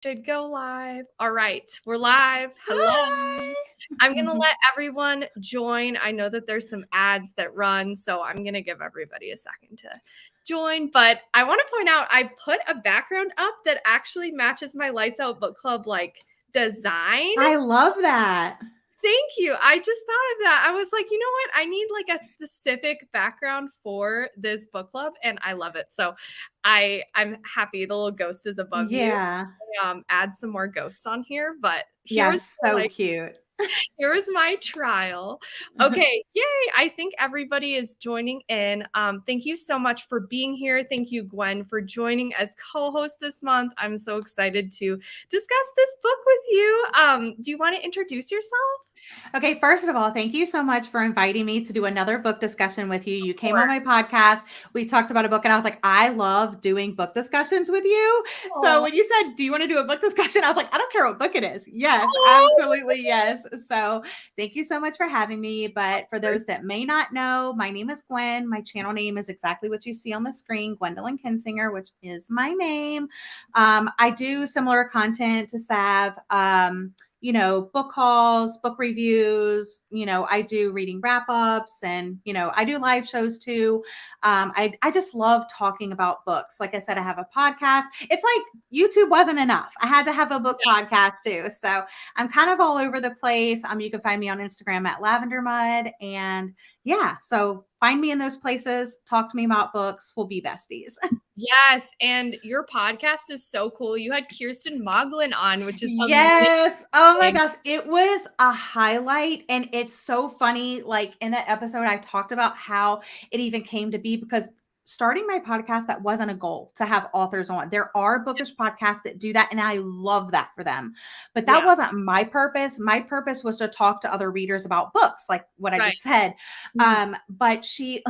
Should go live. All right, we're live. Hello. Hi. I'm going to let everyone join. I know that there's some ads that run, so I'm going to give everybody a second to join. But I want to point out, I put a background up that actually matches my Lights Out Book Club design. I love that. Thank you. I just thought of that. I was like, you know what? I need a specific background for this book club, and I love it. So I'm happy the little ghost is above you. Add some more ghosts on here, but here's so cute. Here is my trial. Okay, yay. I think everybody is joining in. Thank you so much for being here. Thank you, Gwen, for joining as co-host this month. I'm so excited to discuss this book with you. Do you want to introduce yourself? Okay, first of all, thank you so much for inviting me to do another book discussion with you. You came on my podcast. We talked about a book, and I was like, I love doing book discussions with you. Aww. So when you said, do you want to do a book discussion? I was like, I don't care what book it is. Yes, absolutely. Yes. So thank you so much for having me. But for those that may not know, my name is Gwen. My channel name is exactly what you see on the screen, Gwendolyn Kinsinger, which is my name. I do similar content to Sav. Book hauls, book reviews, I do reading wrap-ups, and, I do live shows too. I just love talking about books. Like I said, I have a podcast. It's like YouTube wasn't enough. I had to have a book podcast too. So I'm kind of all over the place. You can find me on Instagram at Lavender Mud, and so find me in those places. Talk to me about books. We'll be besties. Yes, and your podcast is so cool. You had Kirsten Moglin on, which is yes. Amazing. Oh my gosh, it was a highlight, and it's so funny. Like in that episode, I talked about how it even came to be, because starting my podcast, that wasn't a goal to have authors on. There are bookish podcasts that do that, and I love that for them. But that wasn't my purpose. My purpose was to talk to other readers about books, like what I just said. But she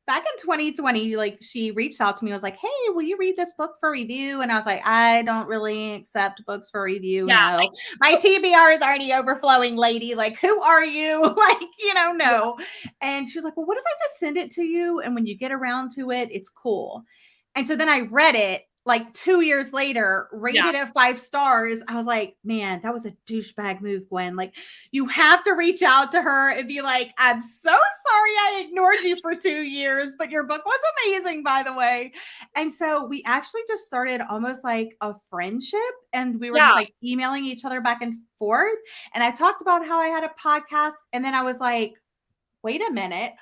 back in 2020, she reached out to me, was like, hey, will you read this book for review? And I was like, I don't really accept books for review. No, my TBR is already overflowing, lady. Who are you? No. And she was like, well, what if I just send it to you? And when you get around to it, it's cool. And so then I read it 2 years later, rated at 5 stars. I was like, man, that was a douchebag move, Gwen. You have to reach out to her and be like, I'm so sorry I ignored you for 2 years, but your book was amazing, by the way. And so we actually just started almost like a friendship, and we were just emailing each other back and forth. And I talked about how I had a podcast, and then I was like, wait a minute,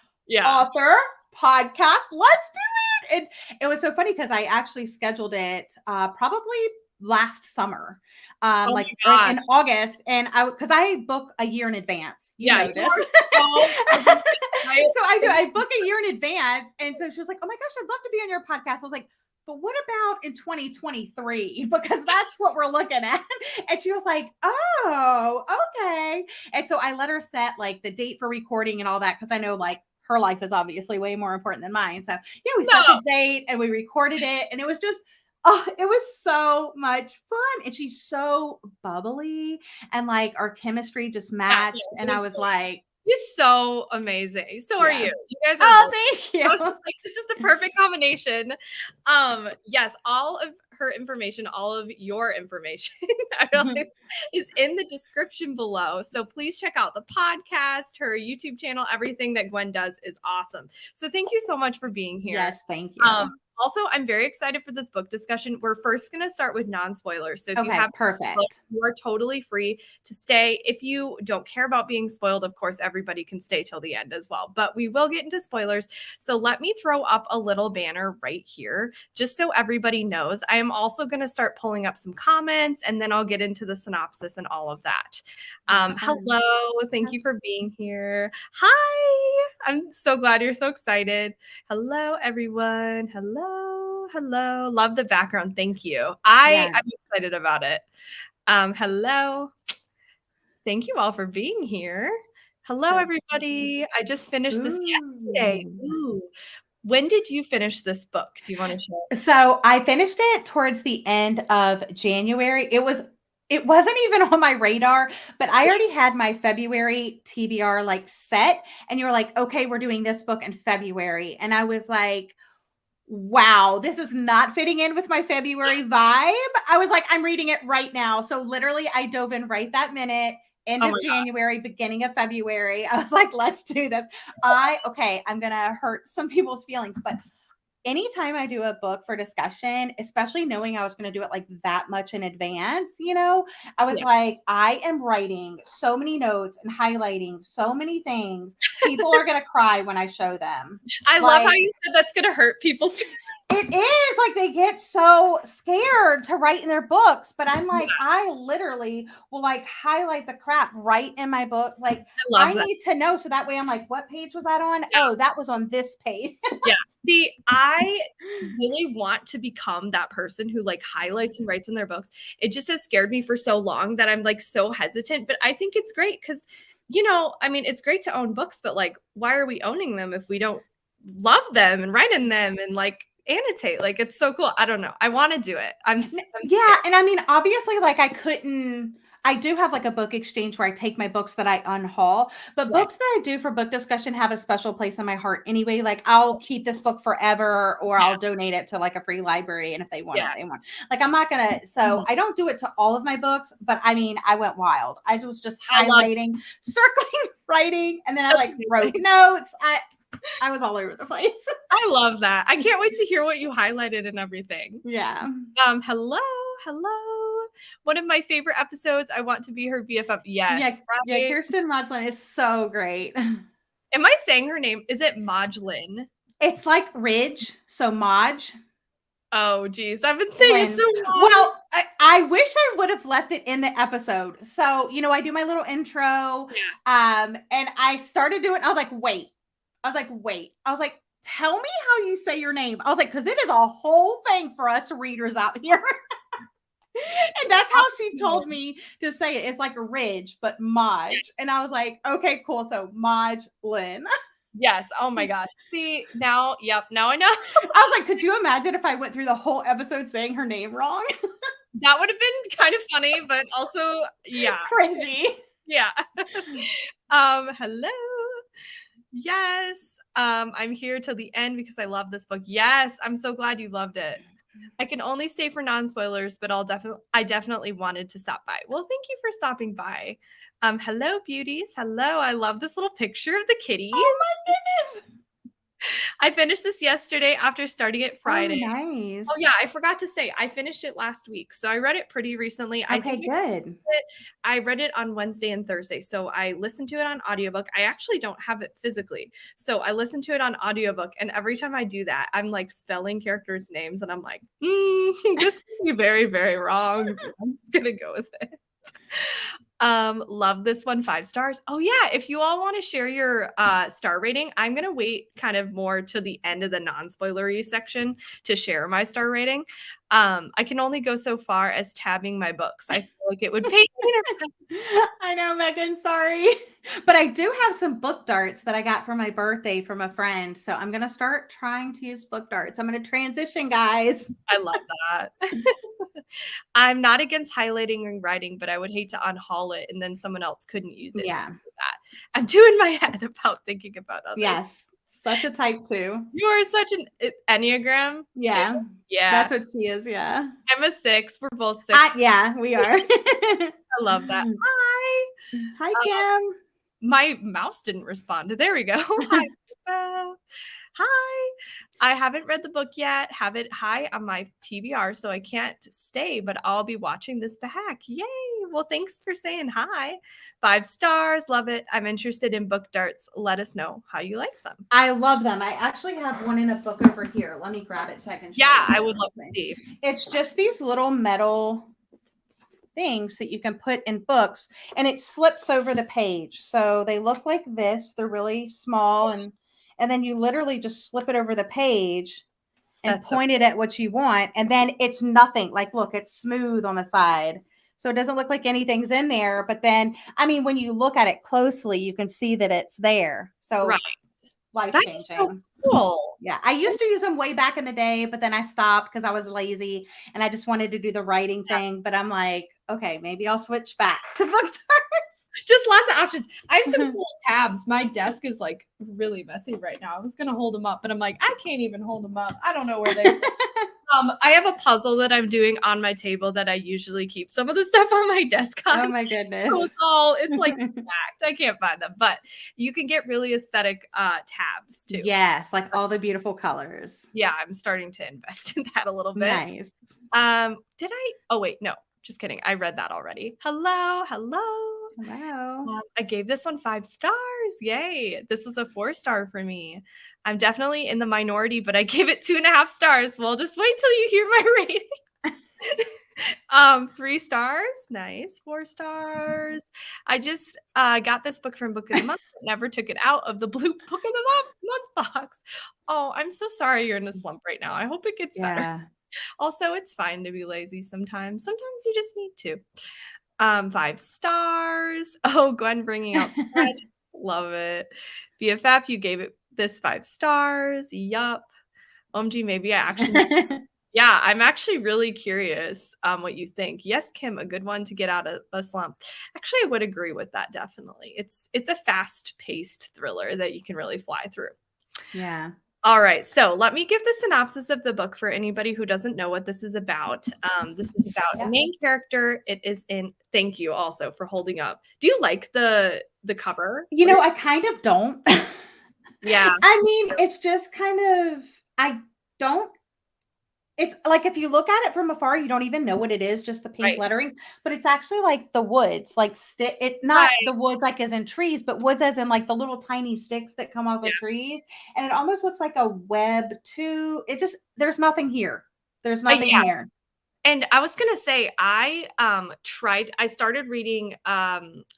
author, podcast, let's do it. And it was so funny because I actually scheduled it probably last summer, in August, and because I book a year in advance. You know this. So I book a year in advance, and so she was like, "Oh my gosh, I'd love to be on your podcast." I was like, but what about in 2023? Because that's what we're looking at. And she was like, oh, okay. And so I let her set the date for recording and all that, because I know her life is obviously way more important than mine. So we set the date and we recorded it, and it was just, it was so much fun. And she's so bubbly, and our chemistry just matched. And I was like, she's so amazing. So are you. You guys are. Thank you. I was just like, this is the perfect combination. Yes, all of her information, all of your information is in the description below. So please check out the podcast, her YouTube channel. Everything that Gwen does is awesome. So thank you so much for being here. Yes, thank you. Also, I'm very excited for this book discussion. We're first going to start with non-spoilers. So if you have perfect, you are totally free to stay. If you don't care about being spoiled, of course, everybody can stay till the end as well. But we will get into spoilers. So let me throw up a little banner right here, just so everybody knows. I am also going to start pulling up some comments, and then I'll get into the synopsis and all of that. Hello. Thank you for being here. Hi. I'm so glad you're so excited. Hello, everyone. Hello. Love the background. Thank you. I'm excited about it. Hello. Thank you all for being here. Hello, everybody. I just finished this yesterday. Ooh. When did you finish this book? Do you want to share? So I finished it towards the end of January. It wasn't even on my radar, but I already had my February TBR set, and you were like, okay, we're doing this book in February. And I was like, wow, this is not fitting in with my February vibe. I was like, I'm reading it right now. So literally I dove in right that minute, end Oh of my God. January, beginning of February. I was like, let's do this. Okay, I'm going to hurt some people's feelings, but anytime I do a book for discussion, especially knowing I was going to do it like that much in advance, I was Yeah. like, I am writing so many notes and highlighting so many things. People are going to cry when I show them. I love how you said that's going to hurt people's feelings. It is like they get so scared to write in their books, but I'm like, I literally will like highlight the crap right in my book. Like, I need to know. So that way I'm like, what page was that on? Yeah. Oh, that was on this page. Yeah. See, I really want to become that person who like highlights and writes in their books. It just has scared me for so long that I'm like so hesitant, but I think it's great because, I mean, it's great to own books, but like, why are we owning them if we don't love them and write in them and like annotate? Like, it's so cool. I don't know. I want to do it. I'm yeah. And I mean, obviously, like I do have like a book exchange where I take my books that I unhaul, but books that I do for book discussion have a special place in my heart anyway. Like I'll keep this book forever or I'll donate it to like a free library. And if they want it, they want, like, I'm not going to, so I don't do it to all of my books, but I mean, I went wild. I was just highlighting, circling, writing, and then I like wrote notes. I was all over the place. I love that. I can't wait to hear what you highlighted and everything. Yeah. Hello. One of my favorite episodes. I want to be her BFF. Yes. Yeah. Kirsten Modglin is so great. Am I saying her name? Is it Modglin? It's like Ridge. So Modge. Oh, geez. I've been saying it so long. Well, I wish I would have left it in the episode. So, I do my little intro. And I started doing, I was like, wait. I was like, tell me how you say your name. I was like, because it is a whole thing for us readers out here. And that's how she told me to say it. It's like a Ridge, but Modge. And I was like, okay, cool. So Modglin. Yes. Oh my gosh. See, now I know. I was like, could you imagine if I went through the whole episode saying her name wrong? That would have been kind of funny, but also, yeah. Cringy. Yeah. Hello. Yes. I'm here till the end because I love this book. Yes. I'm so glad you loved it. I can only stay for non-spoilers, but I definitely wanted to stop by. Well, thank you for stopping by. Hello, beauties. Hello. I love this little picture of the kitty. Oh my goodness. I finished this yesterday after starting it Friday. Oh, nice. Oh yeah, I forgot to say, I finished it last week. So I read it pretty recently. Okay, good. I read it on Wednesday and Thursday. So I listened to it on audiobook. I actually don't have it physically. So I listened to it on audiobook. And every time I do that, I'm like spelling characters' names. And I'm like, this could be very, very wrong. I'm just going to go with it. Love this one, 5 stars. Oh yeah, if you all want to share your star rating, I'm gonna wait kind of more to the end of the non-spoilery section to share my star rating. I can only go so far as tabbing my books. I feel like it would pay me to I know, Megan, sorry. But I do have some book darts that I got for my birthday from a friend. So I'm gonna start trying to use book darts. I'm gonna transition, guys. I love that. I'm not against highlighting and writing, but I would hate to unhaul it and then someone else couldn't use it. Yeah. I'm too in my head about thinking about others. Yes. Such a type 2. You are such an Enneagram. Yeah. Too? Yeah. That's what she is. Yeah. I'm a 6. We're both 6. Yeah, we are. I love that. Hi. Hi, Kim. My mouse didn't respond. There we go. Hi. Hi. I haven't read the book yet. Have it high on my TBR, so I can't stay, but I'll be watching this back. Yay. Well, thanks for saying hi. 5 stars. Love it. I'm interested in book darts. Let us know how you like them. I love them. I actually have one in a book over here. Let me grab it so I can show you. I would love to see. It's just these little metal things that you can put in books, and it slips over the page. So they look like this. They're really small, and then you literally just slip it over the page and point it at what you want. And then it's nothing. Like, look, it's smooth on the side. So it doesn't look like anything's in there. But then, I mean, when you look at it closely, you can see that it's there. So life-changing. That's so cool. Yeah. I used to use them way back in the day, but then I stopped because I was lazy and I just wanted to do the writing thing. But I'm like, okay, maybe I'll switch back to book darts. Just lots of options. I have some cool tabs. My desk is like really messy right now. I was gonna hold them up, but I'm like, I can't even hold them up. I don't know where they. I have a puzzle that I'm doing on my table that I usually keep some of the stuff on my desk on. Oh my goodness. So it's like stacked. I can't find them, but you can get really aesthetic tabs too. Yes, like all the beautiful colors. Yeah, I'm starting to invest in that a little bit. Nice. Did I? Oh wait, no, just kidding. I read that already. Hello. Wow. I gave this one 5 stars. Yay. This was a 4-star for me. I'm definitely in the minority, but I gave it 2.5 stars. Well, just wait till you hear my rating. 3 stars. Nice. 4 stars. I just got this book from Book of the Month. Never took it out of the blue Book of the Month box. Oh, I'm so sorry you're in a slump right now. I hope it gets better. Also, it's fine to be lazy sometimes. Sometimes you just need to. 5 stars. Oh, Gwen bringing out love it. BFF, you gave it this 5 stars. Yup. OMG, maybe I actually yeah, I'm actually really curious what you think. Yes, Kim, a good one to get out of a slump. Actually, I would agree with that, definitely. It's a fast-paced thriller that you can really fly through. Yeah. All right, so let me give the synopsis of the book for anybody who doesn't know what this is about. This is about a main character. It is in. Thank you also for holding up. Do you like the cover? You know, I kind of don't. Yeah. I mean, it's just kind of, I don't. It's like if you look at it from afar, you don't even know what it is, just the pink lettering. But it's actually like the woods, like it not the woods like as in trees, but woods as in like the little tiny sticks that come off of trees. And it almost looks like a web too. It just there's nothing here. There's nothing here. And I was gonna say, I started reading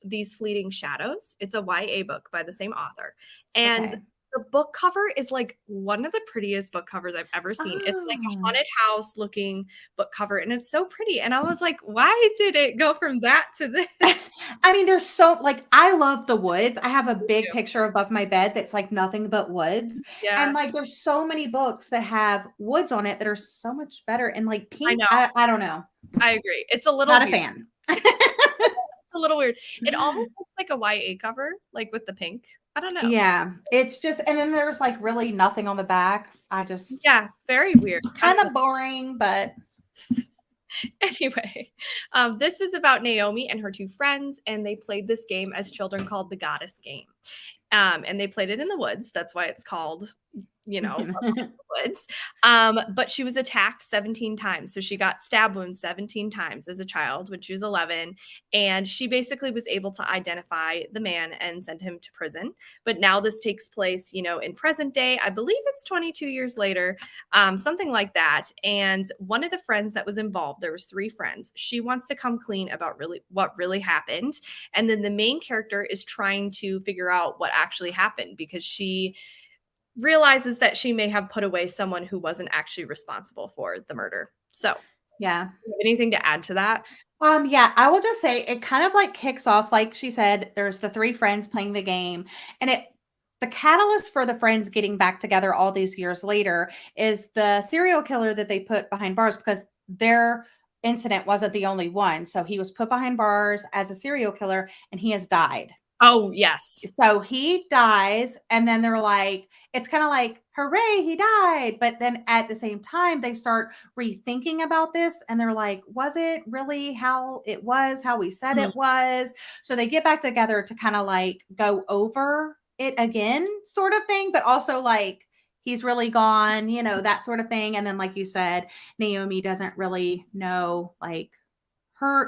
These Fleeting Shadows. It's a YA book by the same author. And the book cover is like one of the prettiest book covers I've ever seen. It's like a haunted house looking book cover, and it's so pretty. And I was like, why did it go from that to this? I mean, there's so like I love the woods. I have a big picture above my bed that's like nothing but woods. Yeah. And like there's so many books that have woods on it that are so much better. And like pink, I know. I don't know. I agree. It's a little not weird. A fan. It's a little weird. It almost looks like a YA cover, like with the pink. I don't know. Yeah, it's just, and then there's like really nothing on the back. Very weird. Kind of boring, but anyway, this is about Naomi and her 2 friends, and they played this game as children called the Goddess Game. And they played it in the woods. That's why it's called, woods. But she was attacked 17 times. So she got stab wounds 17 times as a child when she was 11. And she basically was able to identify the man and send him to prison. But now this takes place, in present day. I believe it's 22 years later, something like that. And one of the friends that was involved, there was 3 friends. She wants to come clean about what really happened. And then the main character is trying to figure out what actually happened because she realizes that she may have put away someone who wasn't actually responsible for the murder. So, anything to add to that? Yeah, I will just say it kind of like kicks off, like she said, there's the 3 friends playing the game, and the catalyst for the friends getting back together all these years later is the serial killer that they put behind bars because their incident wasn't the only one. So he was put behind bars as a serial killer and he has died. Oh, yes. So he dies, and then they're like, it's kind of like, hooray, he died. But then at the same time, they start rethinking about this, and they're like, was it really how it was, how we said it was? So they get back together to kind of like go over it again, sort of thing, but also like, he's really gone, that sort of thing. And then, like you said, Naomi doesn't really know, like,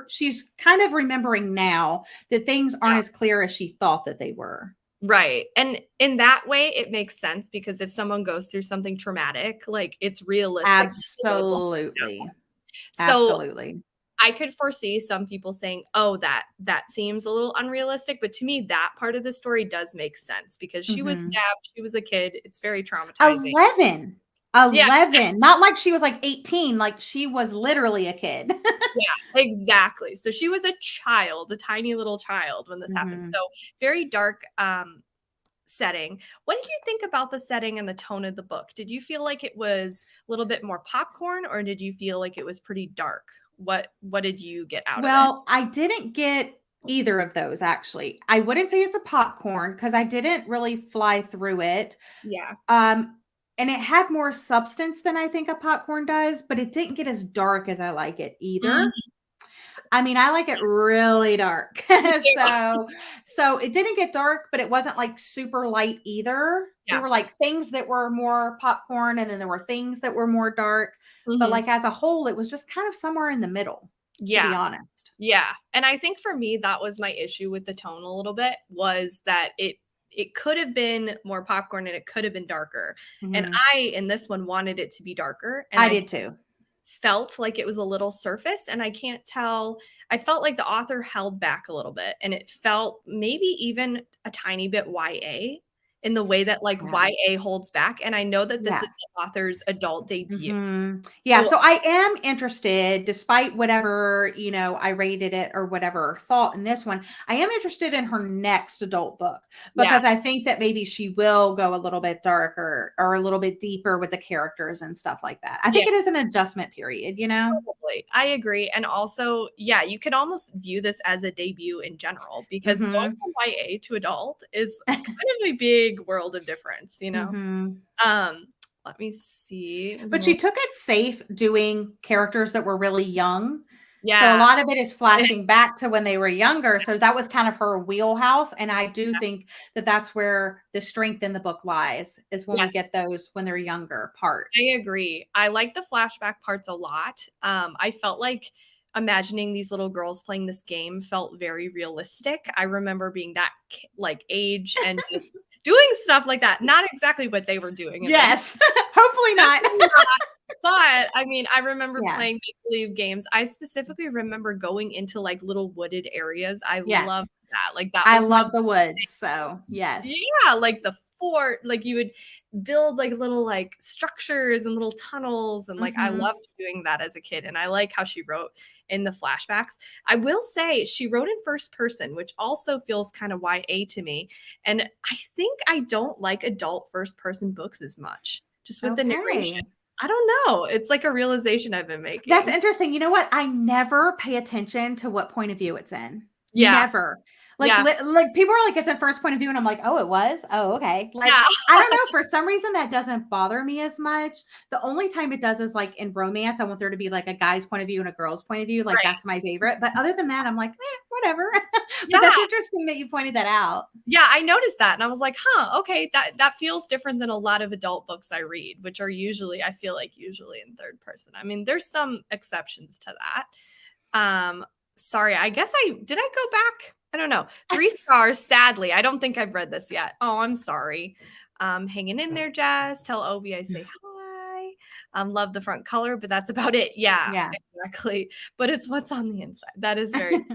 she's kind of remembering now that things aren't as clear as she thought that they were. Right. And in that way, it makes sense because if someone goes through something traumatic, like it's realistic. Absolutely. So absolutely. I could foresee some people saying, oh, that seems a little unrealistic. But to me, that part of the story does make sense because she was stabbed. She was a kid. It's very traumatizing. 11. Not like she was like 18, like she was literally a kid. Yeah, exactly. So she was a child, a tiny little child when this happened. So very dark setting. What did you think about the setting and the tone of the book? Did you feel like it was a little bit more popcorn, or did you feel like it was pretty dark? What did you get out of it? Well, I didn't get Either of those, actually. I wouldn't say it's a popcorn because I didn't really fly through it. Yeah. And it had more substance than I think a popcorn does, but it didn't get as dark as I like it either. Mhm. I mean, I like it really dark. Me too. So it didn't get dark, but it wasn't like super light either. There Yeah. were like things that were more popcorn and then there were things that were more dark. But Mhm. like as a whole, it was just kind of somewhere in the middle, to Yeah. be honest. Yeah, and I think for me, that was my issue with the tone a little bit, was that it could have been more popcorn and it could have been darker. And Mhm. I, in this one, wanted it to be darker, and I I did too. felt like it was a little surface, and I can't tell. I felt like the author held back a little bit, and it felt maybe even a tiny bit YA in the way that like Yeah. YA holds back. And I know that this Yeah. is the author's adult debut. Yeah, So so I am interested, despite whatever, I rated it or whatever thought in this one. I am interested in her next adult book yeah. because I think that maybe she will go a little bit darker or a little bit deeper with the characters and stuff like that. I Yeah. think it is an adjustment period, you know? Probably. I agree. And also, yeah, you could almost view this as a debut in general because going Mhm. from YA to adult is kind of a big world of difference, you know? Mhm. Um, let me see. But she took it safe doing characters that were really young. So a Yeah. lot of it is flashing back to when they were younger. So that was kind of her wheelhouse. And I do think that that's where the strength in the book lies, is when we Yes, get those when they're younger I parts. agree. I like the flashback parts a lot. I felt like imagining these little girls playing this game felt very realistic. I remember being that like age and just doing stuff like that. Not exactly what they were doing in this. Yes. Hopefully not. Definitely not. But I mean, I remember Yeah. playing make-believe games. I specifically remember going into like little wooded areas. I Yes. loved that. Like that I was my love the woods. So yes. yeah, like the fort, like you would build like little like structures and little tunnels. And like I Mhm. loved doing that as a kid. And I like how she wrote in the flashbacks. I will say she wrote in first person, which also feels kind of YA to me. And I think I don't like adult first person books as much, just with the narration. Okay. I don't know. It's like a realization I've been That's making. interesting. You know what? I never pay attention to what point of view it's in. Yeah. Never. Yeah. Like people are like, it's in first point of view, and I'm like, oh, it was. Oh, okay. Like Yeah. I don't know. For some reason, that doesn't bother me as much. The only time it does is like in romance. I want there to be like a guy's point of view and a girl's point of view. Like Right. that's my favorite. But other than that, I'm like, whatever. But Yeah. that's interesting that you pointed that out. Yeah, I noticed that and I was like, "Huh, okay, that feels different than a lot of adult books I read, which are usually I feel like usually in third person." I mean, there's some exceptions to that. Sorry, I guess I did I go back? I don't know. 3 stars, sadly. I don't think I've read this yet. Oh, I'm sorry. Hanging in there, Jazz. Tell Ovi I say hi. Love the front color, but that's about it. Yeah, Yeah. exactly. But it's what's on the inside. That is very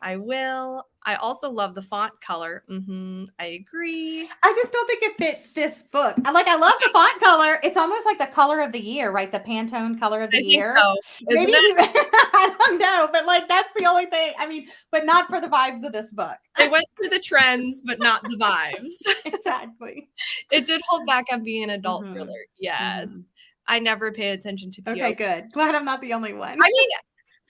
I will. I also love the font color. I agree. I just don't think it fits this book. I love the font color. It's almost like the color of the year, right? The Pantone color of the I think year. so, Maybe isn't it? even I don't know, but like that's the only thing. I mean, but not for the vibes of this book. They went through the trends, but not the vibes. Exactly. It did hold back on being an adult Mhm. thriller. Yes. Mhm. I never pay attention to Okay, PO. good. Glad I'm not the only one. I mean,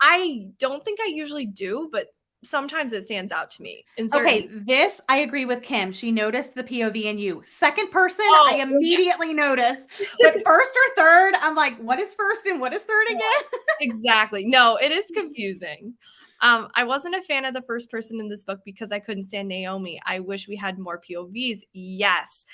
I don't think I usually do, but sometimes it stands out to me in certain. Okay, this I agree with Kim. She noticed the POV in you. Second person, I Oh, well, yeah. immediately notice. But first or third, I'm like, what is first and what is third again? Exactly. No, it is confusing. I wasn't a fan of the first person in this book because I couldn't stand Naomi. I wish we had more POVs. Yes.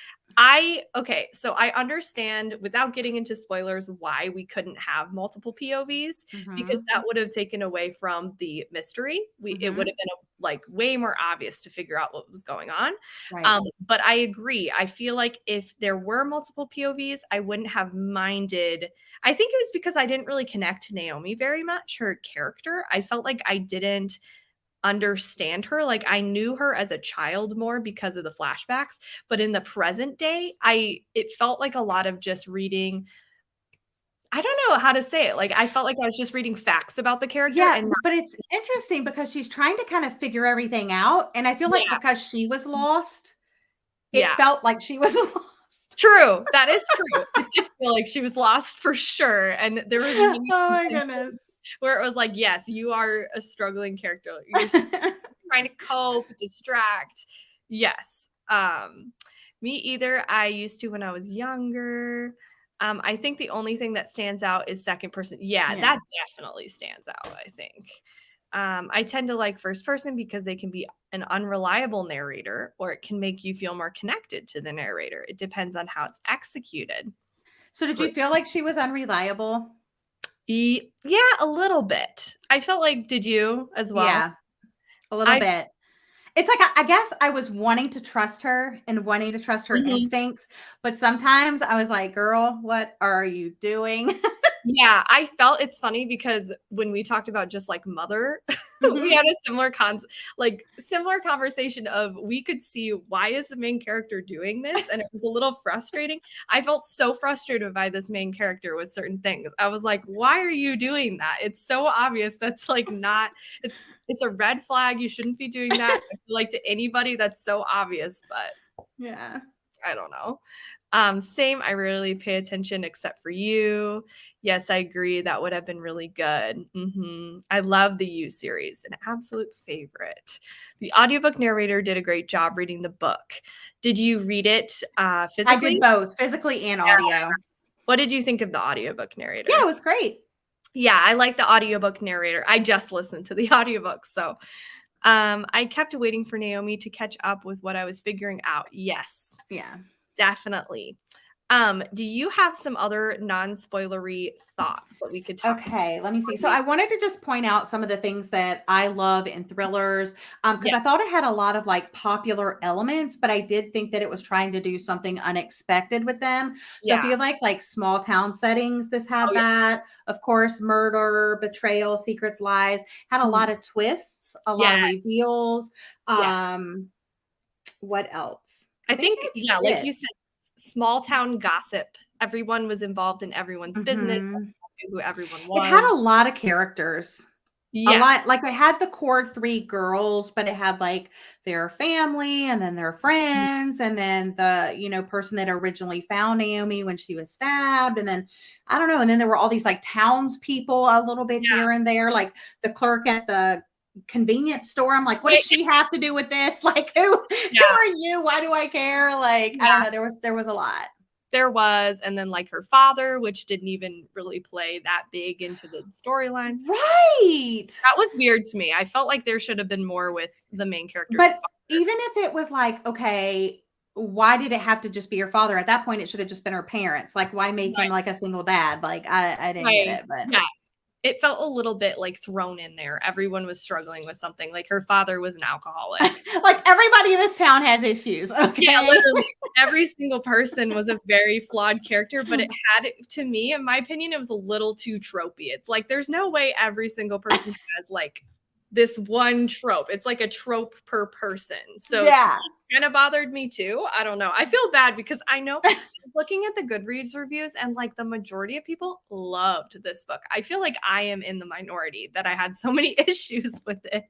Okay, so I understand without getting into spoilers why we couldn't have multiple POVs because Mhm. that would have taken away from the mystery. It would Mhm. have been like way more obvious to figure out what was going on. Right. But I agree. I feel like if there were multiple POVs, I wouldn't have minded. I think it was because I didn't really connect to Naomi very much, her character. I felt like I didn't understand her. Like I knew her as a child more because of the flashbacks, but in the present day, it felt like a lot of just reading. I don't know how to say it. Like I felt like I was just reading facts about the character Yeah, and not, but it's interesting because she's trying to kind of figure everything out, and I feel like yeah, because she was lost, it yeah. felt like she was lost. True. That is true. It did feel like she was lost for sure. And there was many Oh my instances goodness. where it was like, yes, you are a struggling character. You're struggling trying to cope, distract. Yes. Me either. I used to when I was younger. I think the only thing that stands out is second person. Yeah, Yeah. that definitely stands out, I think. I tend to like first person because they can be an unreliable narrator or it can make you feel more connected to the narrator. It depends on how it's executed. So did you feel like she was unreliable? Yeah, a little bit. I felt like, did you as well? Yeah, a little I bit. It's like I guess I was wanting to trust her and wanting to trust her Mhm. instincts, but sometimes I was like, "Girl, what are you doing?" Yeah, I felt it's funny because when we talked about just like mother, we Mhm. had a similar conversation of we could see why is the main character doing this and it was a little frustrating. I felt so frustrated by this main character with certain things. I was like, "Why are you doing that? It's so obvious that's like not it's a red flag. You shouldn't be doing that." I feel like to anybody that's so obvious, but Yeah. I don't know. Same, I rarely pay attention except for you. Yes, I agree. That would have been really good. I love the You series, an absolute favorite. The audiobook narrator did a great job reading the book. Did you read it I did physically? both, physically and Yeah. audio. What did you think of the audiobook Yeah, it narrator? was great. Yeah, I like the audiobook narrator. I just listened to the audiobook, so I kept waiting for Naomi to catch up with what I was figuring out. Yes. Yeah. Definitely. Do you have some other non-spoilery thoughts that we could talk about? Okay, let me see. So I wanted to just point out some of the things that I love in thrillers, because Yeah. I thought it had a lot of like popular elements, but I did think that it was trying to do something unexpected with them. So if Yeah. you like small town settings, this Oh, had yeah. that. Of course, murder, betrayal, secrets, lies, had a lot Mhm. of twists, a lot of Yes. reveals. Yes. Um, what else? I I think think, that's yeah, like it. you said, small town gossip. Everyone was involved in everyone's business. Mhm. Everyone knew who everyone It had was. a lot of characters. A lot Yes. like, it had the core 3 girls, but it had, like, their family and then their Mhm. friends and then the, person that originally found Naomi when she was stabbed, and then I don't know, and then there were all these, like, townspeople a little bit Yeah. here and there, like, the clerk at the convenience store. I'm like, "What does Right. she have to do with this? Like, who Yeah. are you? Why do I care?" Like, I don't Yeah. know, there was a lot. There was, and then, like, her father, which didn't even really play that big into the storyline. Right! That was weird to me. I felt like there should have been more with the main character's But father. even if it was like, okay, why did it have to just be her father? At that point, it should have just been her parents. Like, why make him Right. like a single dad? Like, I didn't get Right. it, but Yeah. It felt a little bit, like, thrown in there. Everyone was struggling with something, like, her father was an alcoholic. like everybody in this town has issues. Yeah, Okay. literally. Every single person was a very flawed character, but it had to me, in my opinion, it was a little too tropey. It's like, there's no way every single person has, like, this one trope. It's like a trope per person. So Yeah. kinda bothered me too. I don't know. I feel bad because I know looking at the Goodreads reviews and, like, the majority of people loved this book. I feel like I am in the minority that I had so many issues with it.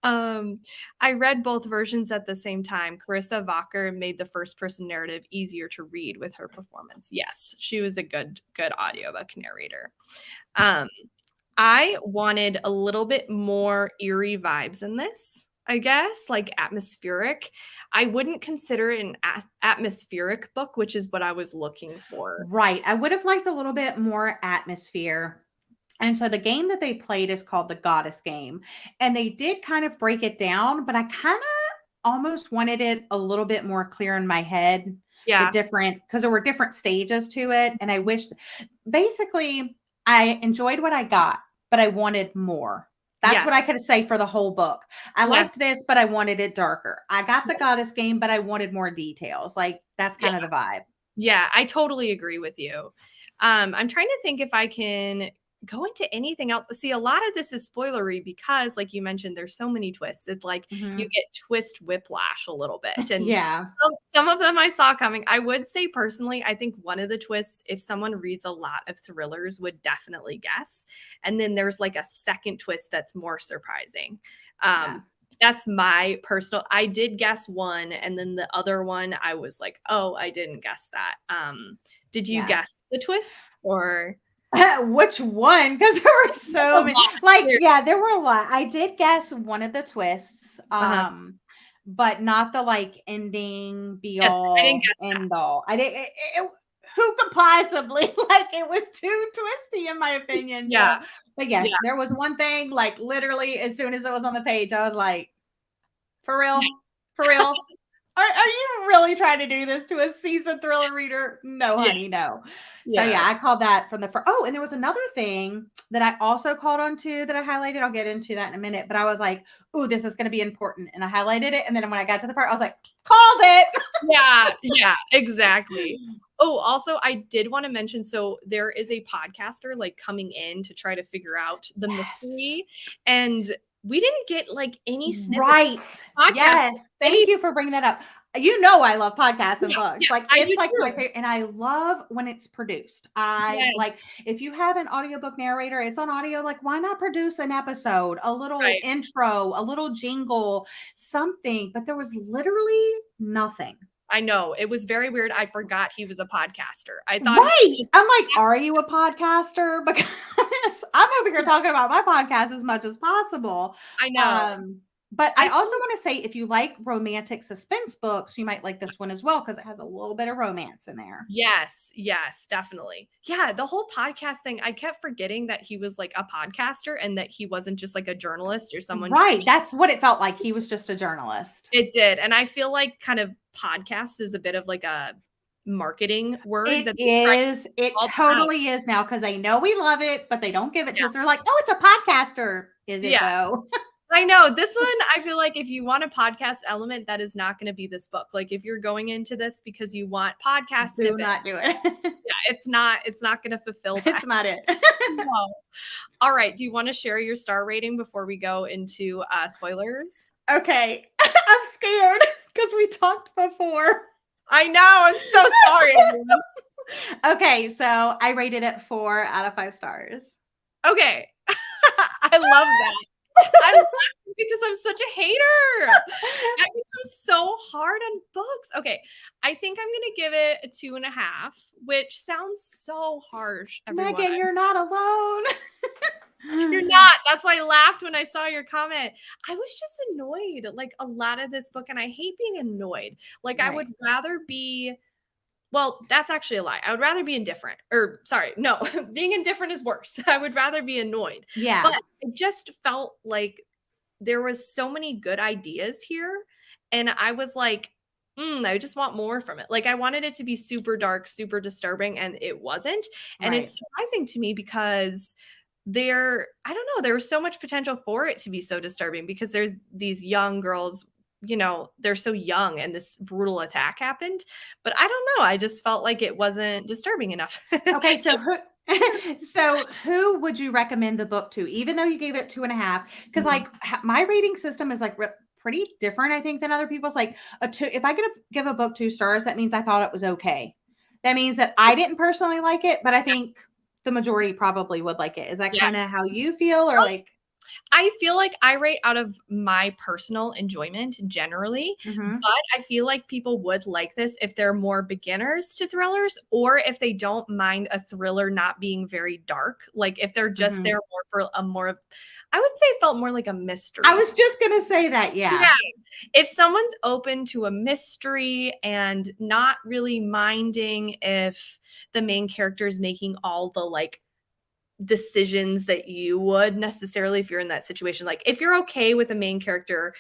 Um, I read both versions at the same time. Carissa Vacher made the first person narrative easier to read with her performance. Yes, she was a good audiobook narrator. Um, I wanted a little bit more eerie vibes in this, I guess, like atmospheric. I wouldn't consider it an atmospheric book, which is what I was looking for. Right. I would have liked a little bit more atmosphere. And so the game that they played is called the Goddess game. And they did kind of break it down, but I kind of almost wanted it a little bit more clear in my head, the Yeah. different, because there were different stages to it. And I wish, basically, I enjoyed what I got, but I wanted more. That's Yes. what I could say for the whole book. I Yes. liked this, but I wanted it darker. I got the Yes. Goddess game, but I wanted more details. Like, that's Yeah. kind of the vibe. Yeah, I totally agree with you. I'm trying to think if I can go into anything else. See, a lot of this is spoilery because, like you mentioned, there's so many twists. It's like you Mhm. get twist whiplash a little bit. And Yeah. some of them I saw coming. I would say personally, I think one of the twists, if someone reads a lot of thrillers, would definitely guess. And then there's like a second twist that's more surprising. Yeah. That's my personal I did guess one, and then the other one, I was like, "Oh, I didn't guess that." Did you Yeah. guess the twist or Which one? Because there were so many. Like, yeah, there were a lot. I did guess one of the twists, Uh-huh. but not the like ending be Yes, I didn't all get that. end all. I didn't. Who could possibly like? It was too twisty in my opinion. Yeah, So, but yes, yeah, there was one thing. Like literally, as soon as it was on the page, I was like, for yeah, real, for real. Are you really trying to do this to a seasoned thriller reader? No, yeah, honey, no. So yeah. yeah, I called that from the first. Oh, and there was another thing that I also called on to that I highlighted. I'll get into that in a minute. But I was like, "Ooh, this is going to be important," and I highlighted it. And then when I got to the part, I was like, "Called it." Yeah, yeah, exactly. Oh, also, I did want to mention, so there is a podcaster like coming in to try to figure out the Yes. mystery, and we didn't get like any snippets Right. of the podcast. Yes. Any, Thank you for bringing that up. You know I love podcasts and yeah, books. yeah, Like I it's do like my too. favorite and I love when it's produced. I Yes, like if you have an audiobook narrator, it's on audio, like why not produce an episode, a little right. intro, a little jingle, something, but there was literally nothing. I know. It was very weird. I forgot he was a podcaster. I thought he Right. was I'm like, are you a podcaster? Because I'm over here yeah, talking about my podcast as much as possible. I know. But I I also think want to say if you like romantic suspense books, you might like this one as well because it has a little bit of romance in there. yes, yes, definitely. Yeah, the whole podcast thing, I kept forgetting that he was like a podcaster and that he wasn't just like a journalist or someone. Right. That's what it felt like. He was just a journalist. It did. And I feel like kind of podcast is a bit of like a marketing word It that they try is. It all the time. totally is now because they know we love it, but they don't give it to Yeah. us. They're like, oh, it's a podcaster. Is it Yeah. though? I know. This one, I feel like if you want a podcast element, that is not going to be this book. Like if you're going into this because you want podcast Do snippets, not do it. yeah, it's not going to fulfill that. It's not it. No. All right. Do you want to share your star rating before we go into spoilers? Okay. I'm scared because we talked before. I know. I'm so sorry. Everyone. Okay, so I rated it 4 out of 5 stars. Okay. I love that. I'm laughing because I'm such a hater. I become so hard on books. Okay. I think I'm going to give it a 2.5, which sounds so harsh, everyone. Megan, you're not alone. You're not. That's why I laughed when I saw your comment. I was just annoyed, like a lot of this book, and I hate being annoyed. Like, I Right. would rather be, well, that's actually a lie. I would rather be indifferent. Or, sorry, no, being indifferent is worse. I would rather be annoyed. But Yeah. I just felt like there was so many good ideas here, and I was like, I just want more from it. Like I wanted it to be super dark, super disturbing, and it wasn't. And Right. it's surprising to me because I don't know, there was so much potential for it to be so disturbing because there's these young girls, they're so young and this brutal attack happened. But I don't know. I just felt like it wasn't disturbing enough. Okay, so who would you recommend the book to, even though you gave it 2.5? Because Mhm. like my rating system is like pretty different, I think, than other people's. Like a 2, if I could give a book 2 stars, that means I thought it was okay. That means that I didn't personally like it, but I think the majority probably would like it. Is that Yeah. kind of how you feel, or like? I feel like I rate out of my personal enjoyment generally, Mhm, but I feel like people would like this if they're more beginners to thrillers or if they don't mind a thriller not being very dark. Like if they're just mhm. there more for a more, I would say it felt more like a I mystery. was just gonna say that. Yeah. Yeah. If someone's open to a mystery and not really minding if the main character is making all the like decisions that you would necessarily if you're in that situation. Like if you're okay with a main character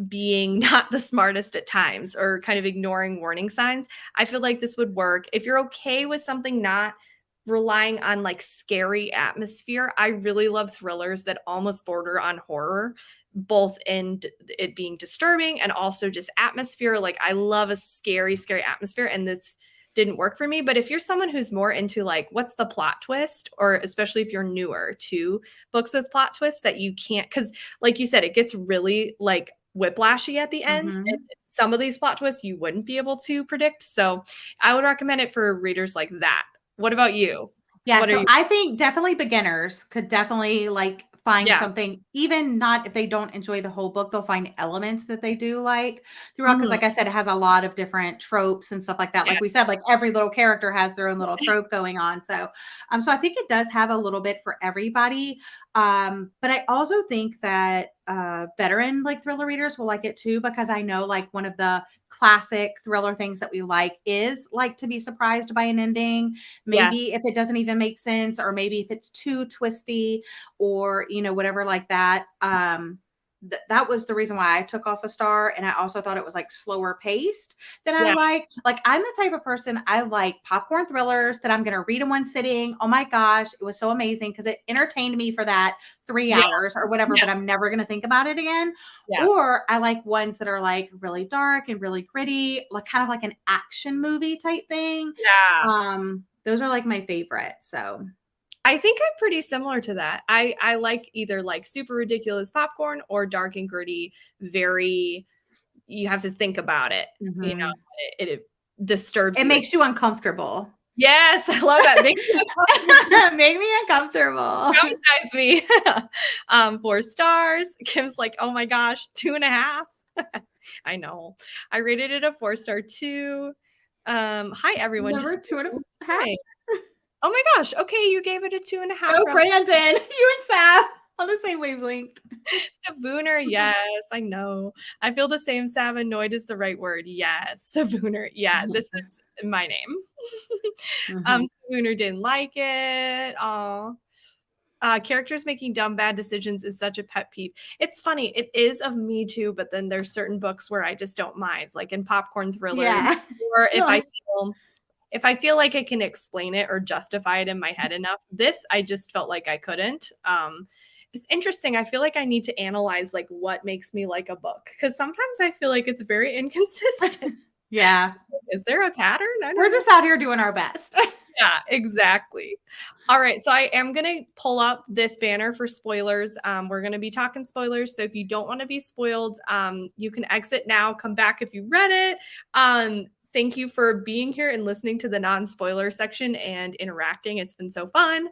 being not the smartest at times or kind of ignoring warning signs, I feel like this would work. If you're okay with something not relying on like scary atmosphere, I really love thrillers that almost border on horror, both in it being disturbing and also just atmosphere. Like I love a scary, scary atmosphere, and this didn't work for me. But if you're someone who's more into like what's the plot twist, or especially if you're newer to books with plot twists that you can't, because like you said, it gets really like whiplashy at the end. And Mhm. some of these plot twists you wouldn't be able to predict. So I would recommend it for readers like that. What about you? Yeah, What are so you? I think definitely beginners could definitely like find Yeah. something, even not if they don't enjoy the whole book, they'll find elements that they do like throughout. Because, Mhm. like I said, it has a lot of different tropes and stuff like that. Yeah. Like we said, like every little character has their own little trope going on. So I think it does have a little bit for everybody. But I also think that veteran like thriller readers will like it too, because I know like one of the classic thriller things that we like is like to be surprised by an ending. Yes. Maybe if it doesn't even make sense, or maybe if it's too twisty, or whatever like that. That was the reason why I took off a star. And I also thought it was like slower paced than I Yeah. like I'm the type of person, I like popcorn thrillers that I'm going to read in one sitting. Oh my gosh, it was so amazing because it entertained me for that 3 Yeah. hours or whatever, Yeah. but I'm never going to think about it again. Yeah. Or I like ones that are like really dark and really gritty, like kind of like an action movie type thing. Yeah. Those are like my favorite. So I think I'm pretty similar to that. I like either like super ridiculous popcorn or dark and gritty, very you have to think about it. You know, mhm. it disturbs It you. makes you uncomfortable. Yes, I love that. Makes me uncomfortable. Make me uncomfortable. Traumatize me. 4 stars. Kim's like, oh my gosh, 2.5. I know. I rated it a 4-star too. Hi everyone. Number Just 2.5. hi. Oh my gosh. Okay, you gave it a 2.5. Oh, Brandon, you and Sab on the same wavelength. Savooner, yes, I know. I feel the same. Sav, annoyed is the right word. Yes, Savooner. Yeah, this is my name. Mhm. Savooner didn't like it. Aw. Characters making dumb, bad decisions is such a pet peeve. It's funny. It is of me too, but then there's certain books where I just don't mind, like in popcorn thrillers, Yeah. or You're like, if I feel like I can explain it or justify it in my head enough. This I just felt like I couldn't. It's interesting. I feel like I need to analyze like what makes me like a book, because sometimes I feel like it's very inconsistent. yeah. Is there a pattern? I don't We're know. just out here doing our best. Yeah, exactly. All right, so I am gonna pull up this banner for spoilers. We're gonna be talking spoilers, so if you don't want to be spoiled, you can exit now. Come back if you read it. Thank you for being here and listening to the non-spoiler section and interacting. It's been so fun.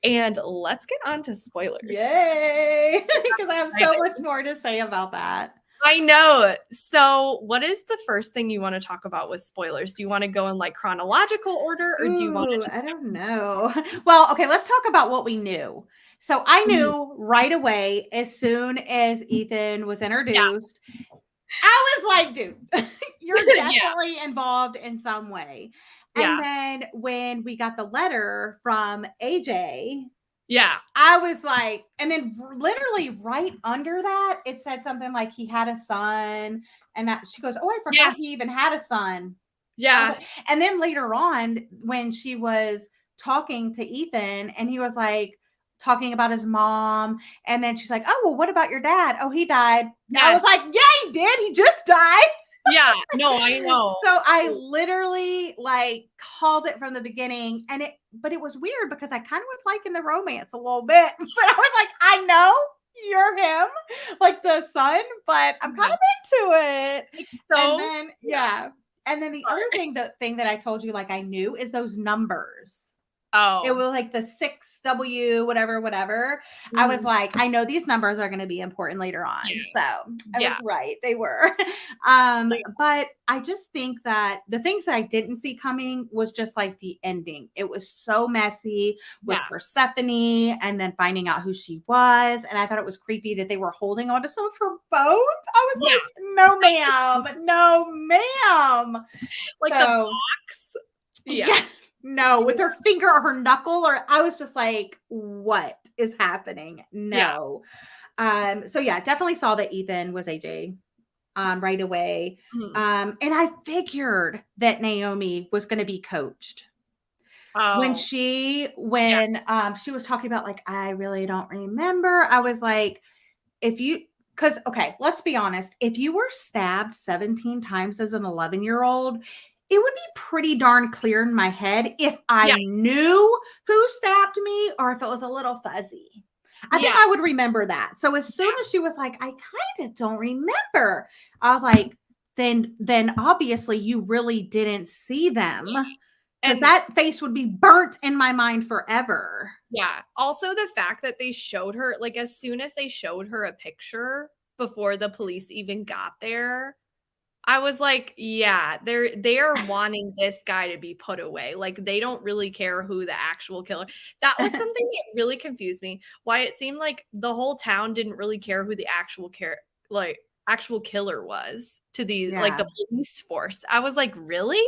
And let's get on to spoilers. Yay! Because I have so much more to say about that. I know. So, what is the first thing you want to talk about with spoilers? Do you want to go in like chronological order, or do you want to Ooh, just I don't know. Well, okay, let's talk about what we knew. So I Mhm. knew right away as soon as Ethan was Yeah. introduced, I was like, dude, you're Yeah. definitely involved in some way. And Yeah. then when we got the letter from AJ, Yeah. I was like, and then literally right under that, it said something like he had a son. And that she goes, oh, I forgot Yes. he even had a son. I was Yeah. like, and then later on, when she was talking to Ethan, and he was like talking about his mom, and then she's like, oh, well, what about your dad? Oh, he died. I was Yes. like, yeah, he did. He just died. Yeah. No, I know. So I literally like called it from the beginning, but it was weird because I kind of was liking the romance a little bit, but I was like, I know you're him, like the son, but I'm kind Yeah. of into it. And So, then, yeah. yeah. And then the other Sorry. thing, the thing that I told you, like I knew, is those numbers. It Oh. was like the 6W, whatever, whatever. I was Mhm. like, I know these numbers are going to be important later on. Yeah. So I Yeah. was right. They were. But I just think that the things that I didn't see coming was just like the ending. It was so messy with Yeah. Persephone and then finding out who she was. And I thought it was creepy that they were holding on to some of her bones. I was Yeah. like, no, ma'am. No, ma'am. Like the So box. Yeah. yeah, no, with her finger or her knuckle, or I was just like, what is happening? Yeah. No. So yeah, definitely saw that Ethan was AJ right away. Mhm. And I figured that Naomi was going to be coached. When Oh. she Yeah. when she was talking about like, I really don't remember, I was like, if you, because okay, let's be honest, if you were stabbed 17 times as an 11-year-old, it would be pretty darn clear in my head if I Yeah. knew who stabbed me or if it was a little fuzzy. I think Yeah. I would remember that. So as soon as she was like, I kind of don't remember, I was like, then obviously you really didn't see them, because And that face would be burnt in my mind forever. Yeah. Also, the fact that they showed her, like, as soon as they showed her a picture before the police even got there, I was like, yeah, they are wanting this guy to be put away. Like, they don't really care who the actual killer. That was something that really confused me. Why it seemed like the whole town didn't really care who the actual killer was to the Yeah. police force. I was like, really?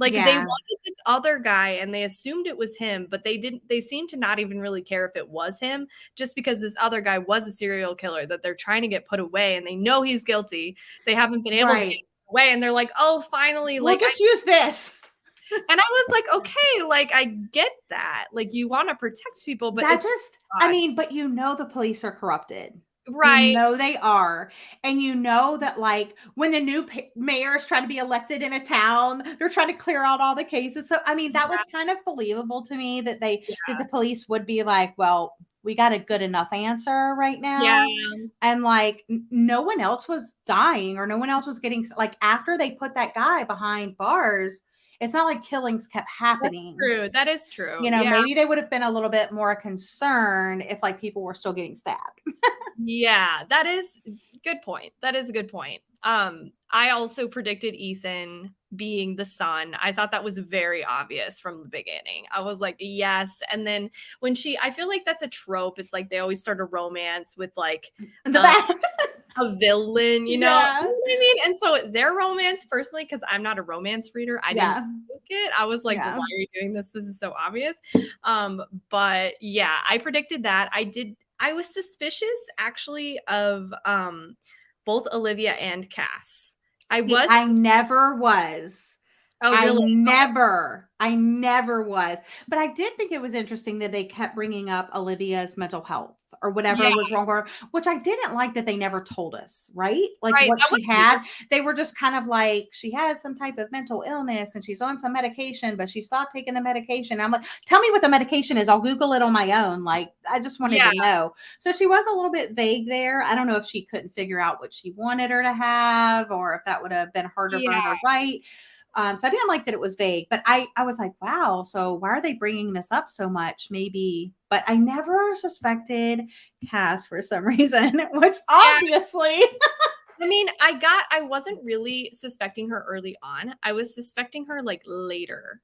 Like, they Yeah. wanted this other guy and they assumed it was him, but they seemed to not even really care if it was him, just because this other guy was a serial killer that they're trying to get put away and they know he's guilty. They haven't been able to get Right. away, and they're like, "Oh, finally," We'll like, just use this. and I was like, "Okay, like, I get that. Like, you wanna protect people, but That it's just I odd." mean, but the police are corrupted. Right. They are. And that, like, when the new mayor is trying to be elected in a town, they're trying to clear out all the cases. So, I mean, that was kind of believable to me that Yeah. the police would be like, well, we got a good enough answer right Yeah. now. And like, no one else was dying or no one else was getting, like, after they put that guy behind bars, it's not like killings kept That's happening. true. That is true. Yeah. Maybe they would have been a little bit more concerned if like people were still getting stabbed. Yeah, that is good point. That is a good point. I also predicted Ethan being the son. I thought that was very obvious from the beginning. I was like, yes. And then I feel like that's a trope. It's like they always start a romance with like The um, best. a villain, you know? Yeah. You know what I mean? And so their romance, personally, because I'm not a romance reader, I didn't Yeah. think it. I was like, why Yeah. are you doing this? This is so obvious. But yeah, I predicted that. I was suspicious actually of both Olivia and Cass. I See, was I never was. Oh, really? I never was. But I did think it was interesting that they kept bringing up Olivia's mental health or Yeah, whatever was wrong with her, which I didn't like that they never told us, right? Like right. what That was she had. weird. They were just kind of like, she has some type of mental illness and she's on some medication, but she stopped taking the medication. I'm like, tell me what the medication is. I'll Google it on my own. Like, I just wanted Yeah, to know. So she was a little bit vague there. I don't know if she couldn't figure out what she wanted her to have or if that would have been harder for her yeah. to write. So I didn't like that it was vague, but I was like, wow, so why are they bringing this up so much? Maybe, but I never suspected Cass for some reason, which Yeah. obviously, I mean, I wasn't really suspecting her early on. I was suspecting her like later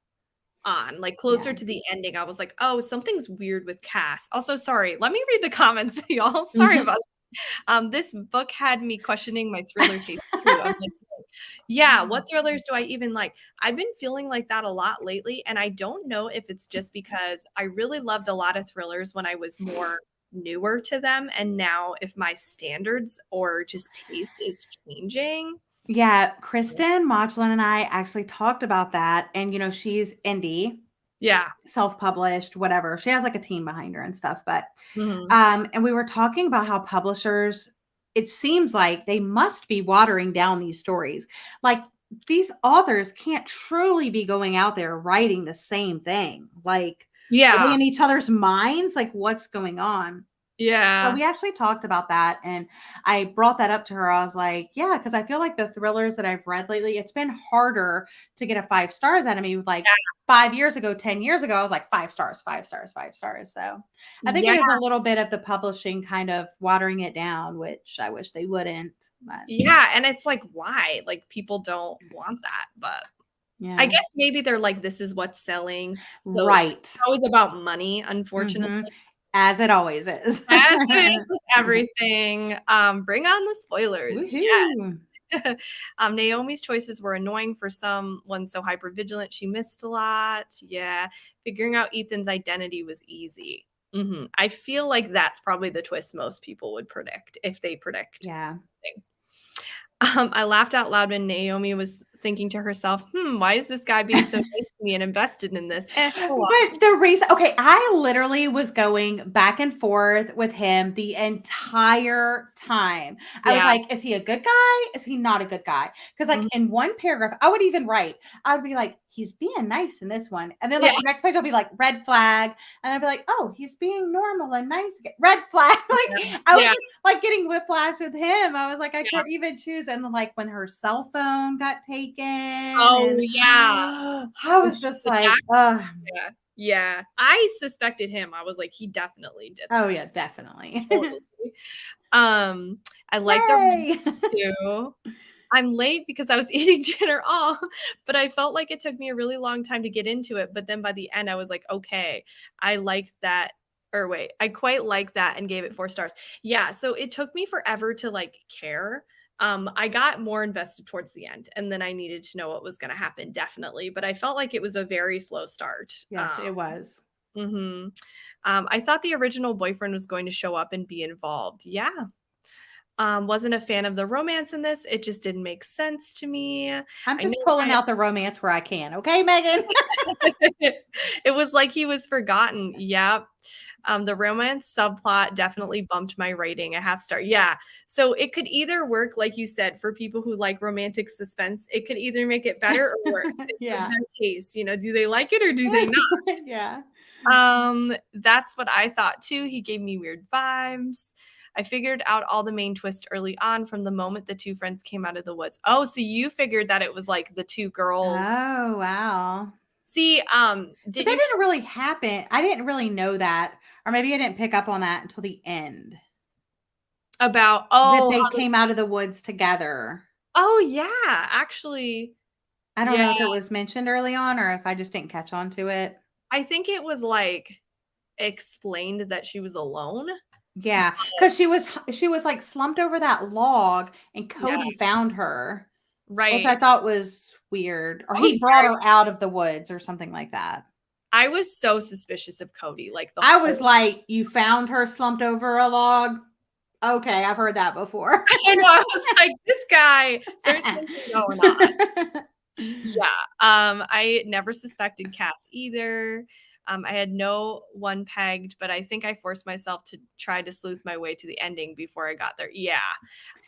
on, like closer yeah. to the ending. I was like, oh, something's weird with Cass. Also, sorry, let me read the comments, y'all. Sorry Mhm. about this book had me questioning my thriller taste too. I'm like, yeah, what thrillers do I even like? I've been feeling like that a lot lately, and I don't know if it's just because I really loved a lot of thrillers when I was more newer to them, and now if my standards or just taste is changing. Yeah, Kristen Mochlin and I actually talked about that, and she's indie, Yeah. self-published, whatever. She has like a team behind her and stuff, but Mhm. and we were talking about how publishers, it seems like they must be watering down these stories. Like these authors can't truly be going out there writing the same thing. Like, are they Yeah. in each other's minds? Like, what's going on? So Yeah. we actually talked about that, and I brought that up to her. I was like, "Yeah," because I feel like the thrillers that I've read lately, it's been harder to get a 5 stars out of me. Like 5 years ago, 10 years ago, I was like 5 stars, 5 stars, 5 stars. So I think it Yeah. is a little bit of the publishing kind of watering it down, which I wish they wouldn't. But Yeah, and it's like, why? Like, people don't want that, but I yeah, guess maybe they're like, "This is what's selling." So it's right. always about money, unfortunately. Hmm. As it always is. As it is with everything. Bring on the spoilers. Woohoo! Yes. Naomi's choices were annoying for someone so hypervigilant. She missed a lot. Yeah. Figuring out Ethan's identity was easy. I feel like that's probably the twist most people would predict if they predict Yeah. something. I laughed out loud when Naomi was thinking to herself, why is this guy being so nice to me and invested in this? Go on. But the reason, okay, I literally was going back and forth with him the entire time. I was Yeah. like, is he a good guy? Is he not a good guy? Because, like, Mhm. in one paragraph, I would even write, I would be like, he's being nice in this one. And then, Yeah. like, the next page, I'll be like, red flag. And I'd be like, oh, he's being normal and nice again. Red flag. Like, I was Yeah. just like getting whiplash with him. I was like, I Yeah. couldn't even choose. And then, like, when her cell phone got taken, Oh, and yeah. I When was she just the like, jack ugh. yeah. Yeah. I suspected him. I was like, he definitely did Oh, that. yeah, definitely. Totally. I like the Yay! too. I'm late because I was eating dinner all, but I felt like it took me a really long time to get into it. But then by the end, I was like, okay, I liked that. Or wait, I quite liked that and gave it 4 stars. Yeah, so it took me forever to like care. I got more invested towards the end, and then I needed to know what was going to happen, definitely. But I felt like it was a very slow start. Yes, it was. Mhm. I thought the original boyfriend was going to show up and be involved. Yeah, wasn't a fan of the romance in this. It just didn't make sense to me. I I'm just know pulling I out the romance where I can. Okay, Megan? it was like he was forgotten. Yep. The romance subplot definitely bumped my rating a half star. Yeah. So it could either work, like you said, for people who like romantic suspense. It could either make it better or worse. It's like Yeah. their taste. Do they like it or do they not? Yeah. That's what I thought too. He gave me weird vibes. I figured out all the main twist early on from the moment the two friends came out of the woods. Oh, so you figured that it was like the two girls. Oh, wow. See, But did that you didn't really happen. I didn't really know that, or maybe I didn't pick up on that until the end, hear about that oh, they how the came out of the woods together. oh yeah, actually, I don't yeah. know if it was mentioned early on or if I just didn't catch on to it. I think it was like explained that she was alone. Yeah, because she was like slumped over that log and Yeah, Cody found her, which I right. thought was weird. Or That was he brought very her out of the woods or something like that. I was so suspicious of Cody, like the I was whole like, you found her slumped over a log? Okay, I've heard that before. I know, I was like, "This guy, there's something going on." Yeah, I never suspected Cass either. I had no one pegged, but I think I forced myself to try to sleuth my way to the ending before I got there. Yeah.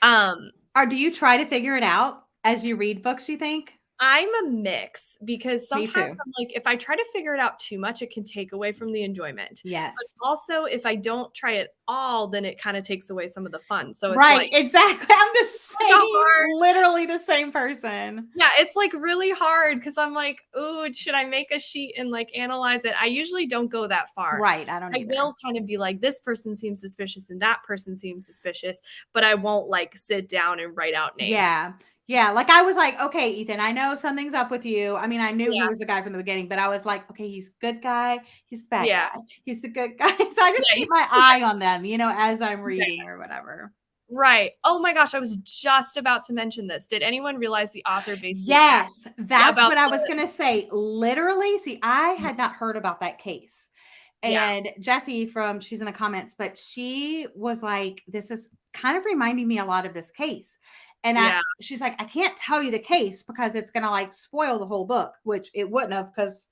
Um, Or do you try to figure it out as you read books, you think? I'm a mix because Me sometimes too. I'm like, if I try to figure it out too much, it can take away from the enjoyment. But Yes. also, if I don't try it all, then it kind of takes away some of the fun. So it's Right, like exactly. I'm the kinda same, hard. literally the same person. Yeah, it's like really hard because I'm like, "Ooh, should I make a sheet and like analyze it?" I usually don't go that far. Right, I don't I either. will kind of be like, this person seems suspicious and that person seems suspicious, but I won't like sit down and write out names. Yeah. Yeah, like, I was like, "Okay, Ethan, I know something's up with you." I mean, I knew he Yeah, was the guy from the beginning, but I was like, "Okay, he's good guy, he's the bad yeah, guy, he's the good guy." So I just yeah, keep my eye on them, as I'm yeah. reading or whatever. Right. Oh my gosh, I was just about to mention this. Did anyone realize the author basically said Yes, that's about what I was the gonna say. Literally, see, I had not heard about that case. yeah, And Jessie she's in the comments, but she was like, this is kind of reminding me a lot of this case. And yeah, she's like, I can't tell you the case because it's gonna like spoil the whole book, which it wouldn't have because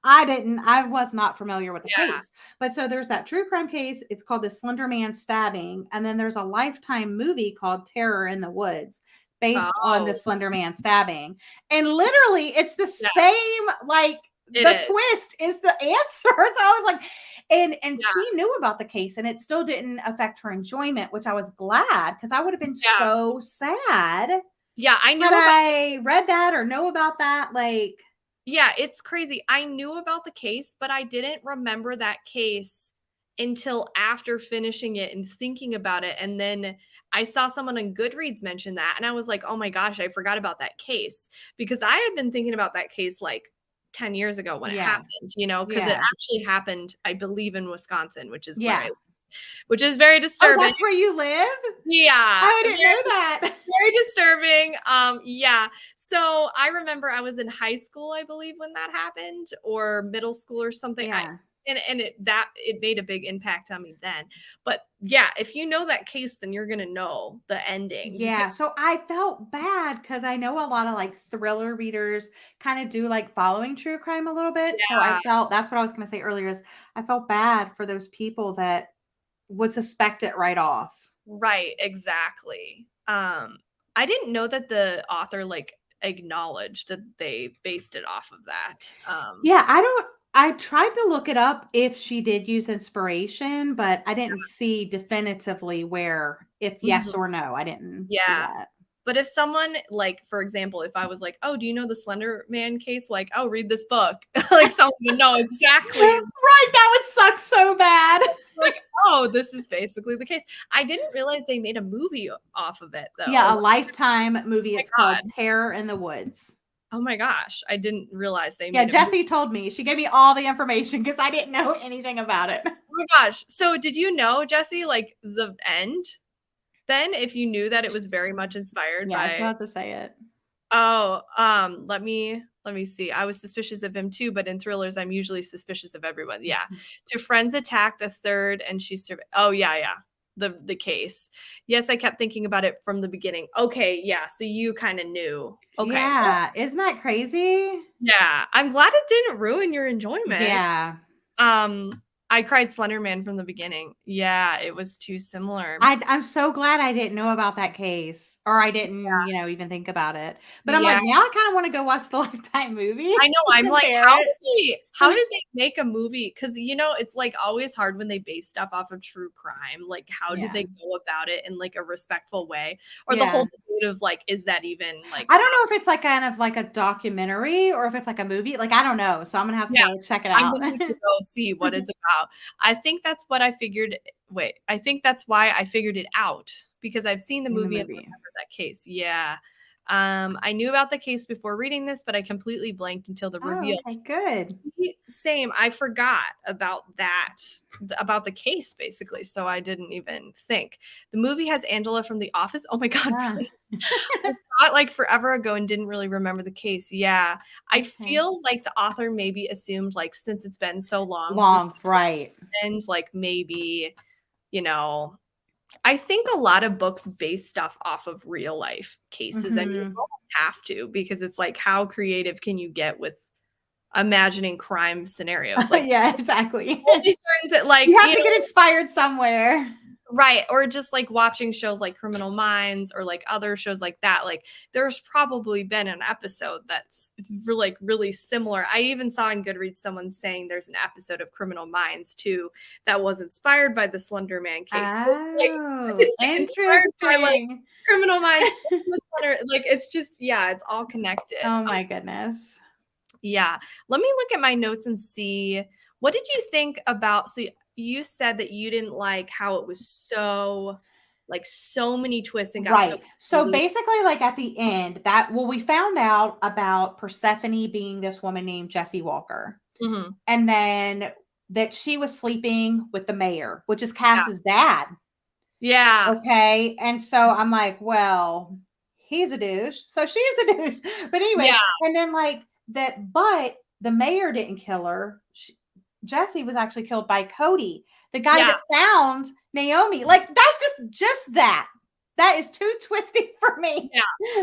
I was not familiar with the yeah. case. But so there's that true crime case. It's called the Slender Man Stabbing. And then there's a Lifetime movie called Terror in the Woods based on the Oh, Slender Man stabbing. And literally it's the yeah, same, like it the is. twist is the answer. So I was like, and she Yeah, knew about the case and it still didn't affect her enjoyment, which I was glad because I would have been yeah, so sad yeah. I had knew about I read that or know about that. Like, Yeah, it's crazy. I knew about the case, but I didn't remember that case until after finishing it and thinking about it. And then I saw someone on Goodreads mention that, and I was like, oh my gosh, I forgot about that case because I had been thinking about that case like 10 years ago when it yeah, happened, because it yeah, actually happened, I believe, in Wisconsin, yeah. which is very Oh, disturbing. that's where you live? Yeah, I didn't know that. very disturbing. Yeah. So I remember I was in high school, I believe, when that happened, or middle school or something. Yeah. It made a big impact on me then. But yeah, if you know that case, then you're gonna know the ending because Yeah, so I felt bad because I know a lot of like thriller readers kind of do like following true crime a little bit. So I yeah, felt that's what I was going to say earlier is I felt bad for those people that would suspect it right off. right, exactly. I didn't know that the author like acknowledged that they based it off of that. Yeah, I tried to look it up if she did use inspiration, but I didn't see definitively where if yes Mhm. or no. I didn't see Yeah. that. But if someone, like, for example, if I was like, oh, do you know the Slender Man case? Like, oh, read this book. Like, someone would know exactly. Right, that would suck so bad. Like, oh, this is basically the case. I didn't realize they made a movie off of it, though. Yeah, a Lifetime movie. It's called God. Terror in the Woods. Oh my gosh, I didn't realize they Yeah, made a Jessie movie. told me. She gave me all the information because I didn't know anything about it. Oh my gosh. So did you know, Jessie, like the end? Then if you knew that it was very much inspired Yeah, she'll by have to say it. Oh, let me see. I was suspicious of him too, but in thrillers, I'm usually suspicious of everyone. Yeah. Two friends attacked a third and she survived. Oh, yeah, yeah. The case. Yes, I kept thinking about it from the beginning. Okay, yeah. So you kind of knew. Okay. Yeah, isn't that crazy? Yeah. I'm glad it didn't ruin your enjoyment. Yeah. I cried Slender Man from the beginning. Yeah, it was too similar. I'm so glad I didn't know about that case, or I didn't, even think about it. But I'm Yeah. like, now I kind of want to go watch the Lifetime movie. I know. I'm like, how did they make a movie? Because it's like always hard when they base stuff off of true crime. Like, how did they go about it in like a respectful way? Or the whole debate of like, is that even like I don't know if it's like kind of like a documentary or if it's like a movie. Like, I don't know. So I'm gonna have to go check it out. I'm gonna have to go see what it's about. I think that's what I figured. Wait, I think that's why I figured it out, because I've seen the movie and remember that case. Yeah. I knew about the case before reading this, but I completely blanked until the reveal. Okay, good. Same. I forgot about that, about the case, basically. So I didn't even think. The movie has Angela from The Office. Oh my God. Really? I thought like forever ago and didn't really remember the case. Yeah. I feel like the author maybe assumed like, since it's been so long. Right. And like maybe, I think a lot of books base stuff off of real life cases, and you almost have to, because it's like, how creative can you get with imagining crime scenarios? Like, yeah, exactly. Like, you have to get inspired somewhere. Right. Or just like watching shows like Criminal Minds or like other shows like that. Like there's probably been an episode that's like really similar. I even saw in Goodreads someone saying there's an episode of Criminal Minds too that was inspired by the Slender Man case. Oh, it's interesting. by, like, Criminal Minds. Like it's just, it's all connected. Oh my goodness. Yeah. Let me look at my notes and see, what did you think about, so you said that you didn't like how it was so many twists and got right. So basically, like at the end, we found out about Persephone being this woman named Jessie Walker. Mm-hmm. And then that she was sleeping with the mayor, which is Cass's dad. Yeah. Okay. And so I'm like, well, he's a douche. So she is a douche. But anyway, and then like that, but the mayor didn't kill her. Jessie was actually killed by Cody, the guy that found Naomi. Like that, just that is too twisty for me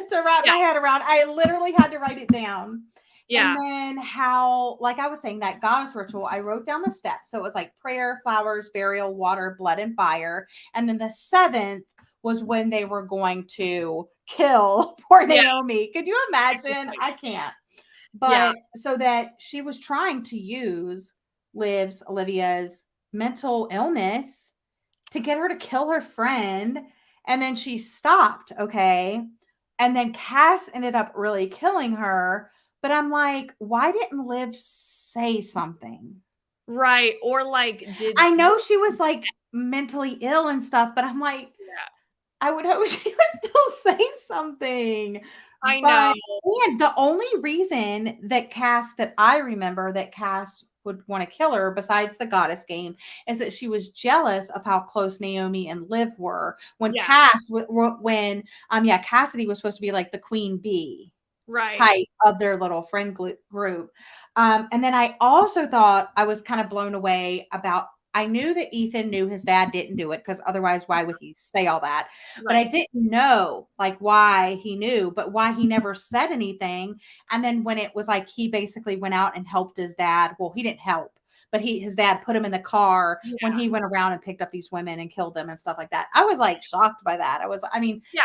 to wrap my head around. I literally had to write it down. Yeah. And then how, like I was saying, that goddess ritual, I wrote down the steps. So it was like prayer, flowers, burial, water, blood, and fire. And then the 7th was when they were going to kill poor Naomi. Could you imagine? I can't. But so that she was trying to use Olivia's mental illness to get her to kill her friend. And then she stopped. Okay. And then Cass ended up really killing her. But I'm like, why didn't Liv say something? Right. Or like, I know she was like mentally ill and stuff, but I'm like, I would hope she would still say something. I know. And the only reason that I remember that Cass would want to kill her, besides the goddess game, is that she was jealous of how close Naomi and Liv were when Cassidy was supposed to be like the queen bee type of their little friend group. And then I also thought, I was kind of blown away about, I knew that Ethan knew his dad didn't do it, because otherwise why would he say all that? Right. But I didn't know like why he knew, but why he never said anything. And then when it was like, he basically went out and helped his dad. Well, he didn't help, but his dad put him in the car when he went around and picked up these women and killed them and stuff like that. I was like shocked by that.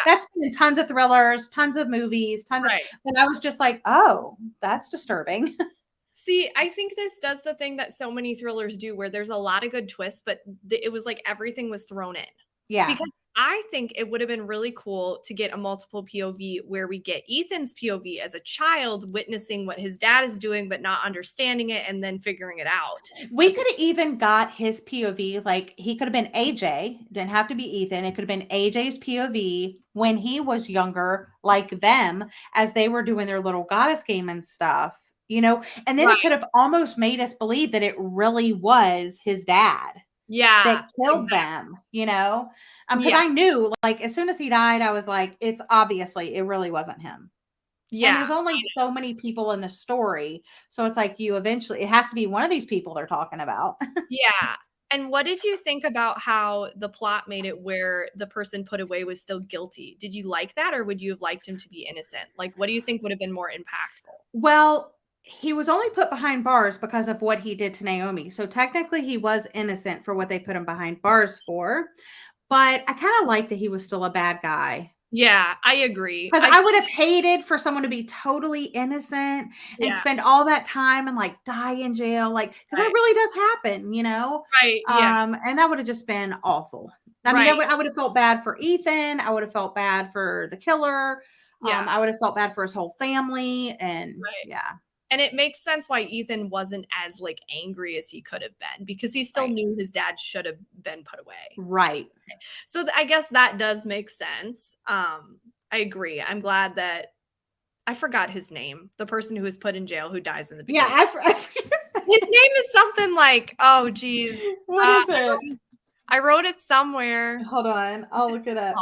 That's been in tons of thrillers, tons of movies, and I was just like, oh, that's disturbing. See, I think this does the thing that so many thrillers do, where there's a lot of good twists, but it was like everything was thrown in. Yeah. Because I think it would have been really cool to get a multiple POV where we get Ethan's POV as a child witnessing what his dad is doing, but not understanding it and then figuring it out. We could have even got his POV. Like, he could have been AJ, didn't have to be Ethan. It could have been AJ's POV when he was younger, like them, as they were doing their little goddess game and stuff, you know? And then Right. it could have almost made us believe that it really was his dad Yeah. that killed Exactly. them, you know? Because Yeah. I knew, like, as soon as he died, I was like, it's obviously, it really wasn't him. And Yeah. there's only so many people in the story. So it's like you eventually, it has to be one of these people they're talking about. Yeah. And what did you think about how the plot made it where the person put away was still guilty? Did you like that, or would you have liked him to be innocent? Like, what do you think would have been more impactful? Well, he was only put behind bars because of what he did to Naomi. So technically he was innocent for what they put him behind bars for. But I kind of like that he was still a bad guy. Yeah, I agree. Because I would have hated for someone to be totally innocent and Yeah. spend all that time and like die in jail. Like, because that Right. really does happen, you know? Right. Yeah. And that would have just been awful. I mean, Right. I would have felt bad for Ethan. I would have felt bad for the killer. Yeah. I would have felt bad for his whole family. And Right. yeah. And it makes sense why Ethan wasn't as like angry as he could have been, because he still Right. knew his dad should have been put away. Right. So I guess that does make sense. I agree. I'm glad that I forgot his name. The person who was put in jail who dies in the beginning. Yeah. His name is something like, oh geez. What is it? I wrote it somewhere. Hold on. I'll look it up.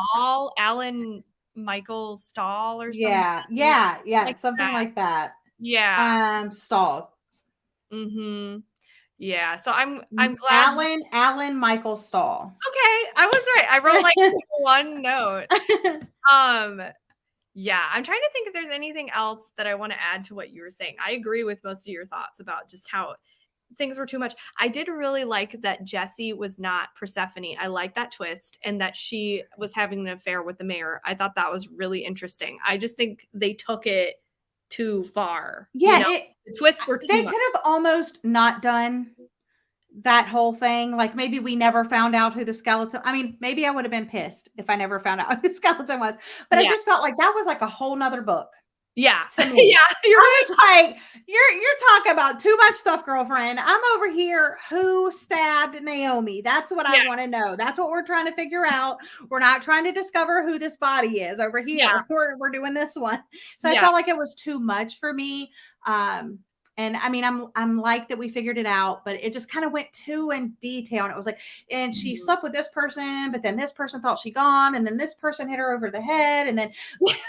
Alan Michael Stahl or something. Yeah. Like Something that. like that. Yeah. Stahl. Mm-hmm. Yeah. So I'm glad. Alan Michael Stahl. Okay, I was right. I wrote like one note. Yeah, I'm trying to think if there's anything else that I want to add to what you were saying. I agree with most of your thoughts about just how things were too much. I did really like that Jessie was not Persephone. I like that twist, and that she was having an affair with the mayor. I thought that was really interesting. I just think they took it too far. Yeah, you know? The twists were too they much. could have almost not done that whole thing. Like, maybe we never found out who the skeleton. I mean, maybe I would have been pissed if I never found out who the skeleton was. But I just felt like that was like a whole nother book. Yeah. To me. Yeah. You're I was like, you're talking about too much stuff, girlfriend. I'm over here. Who stabbed Naomi? That's what I want to know. That's what we're trying to figure out. We're not trying to discover who this body is over here. Yeah. We're doing this one. So I felt like it was too much for me. And I mean, I'm like that we figured it out, but it just kind of went too in detail. And it was like, and she slept with this person, but then this person thought she gone, and then this person hit her over the head, and then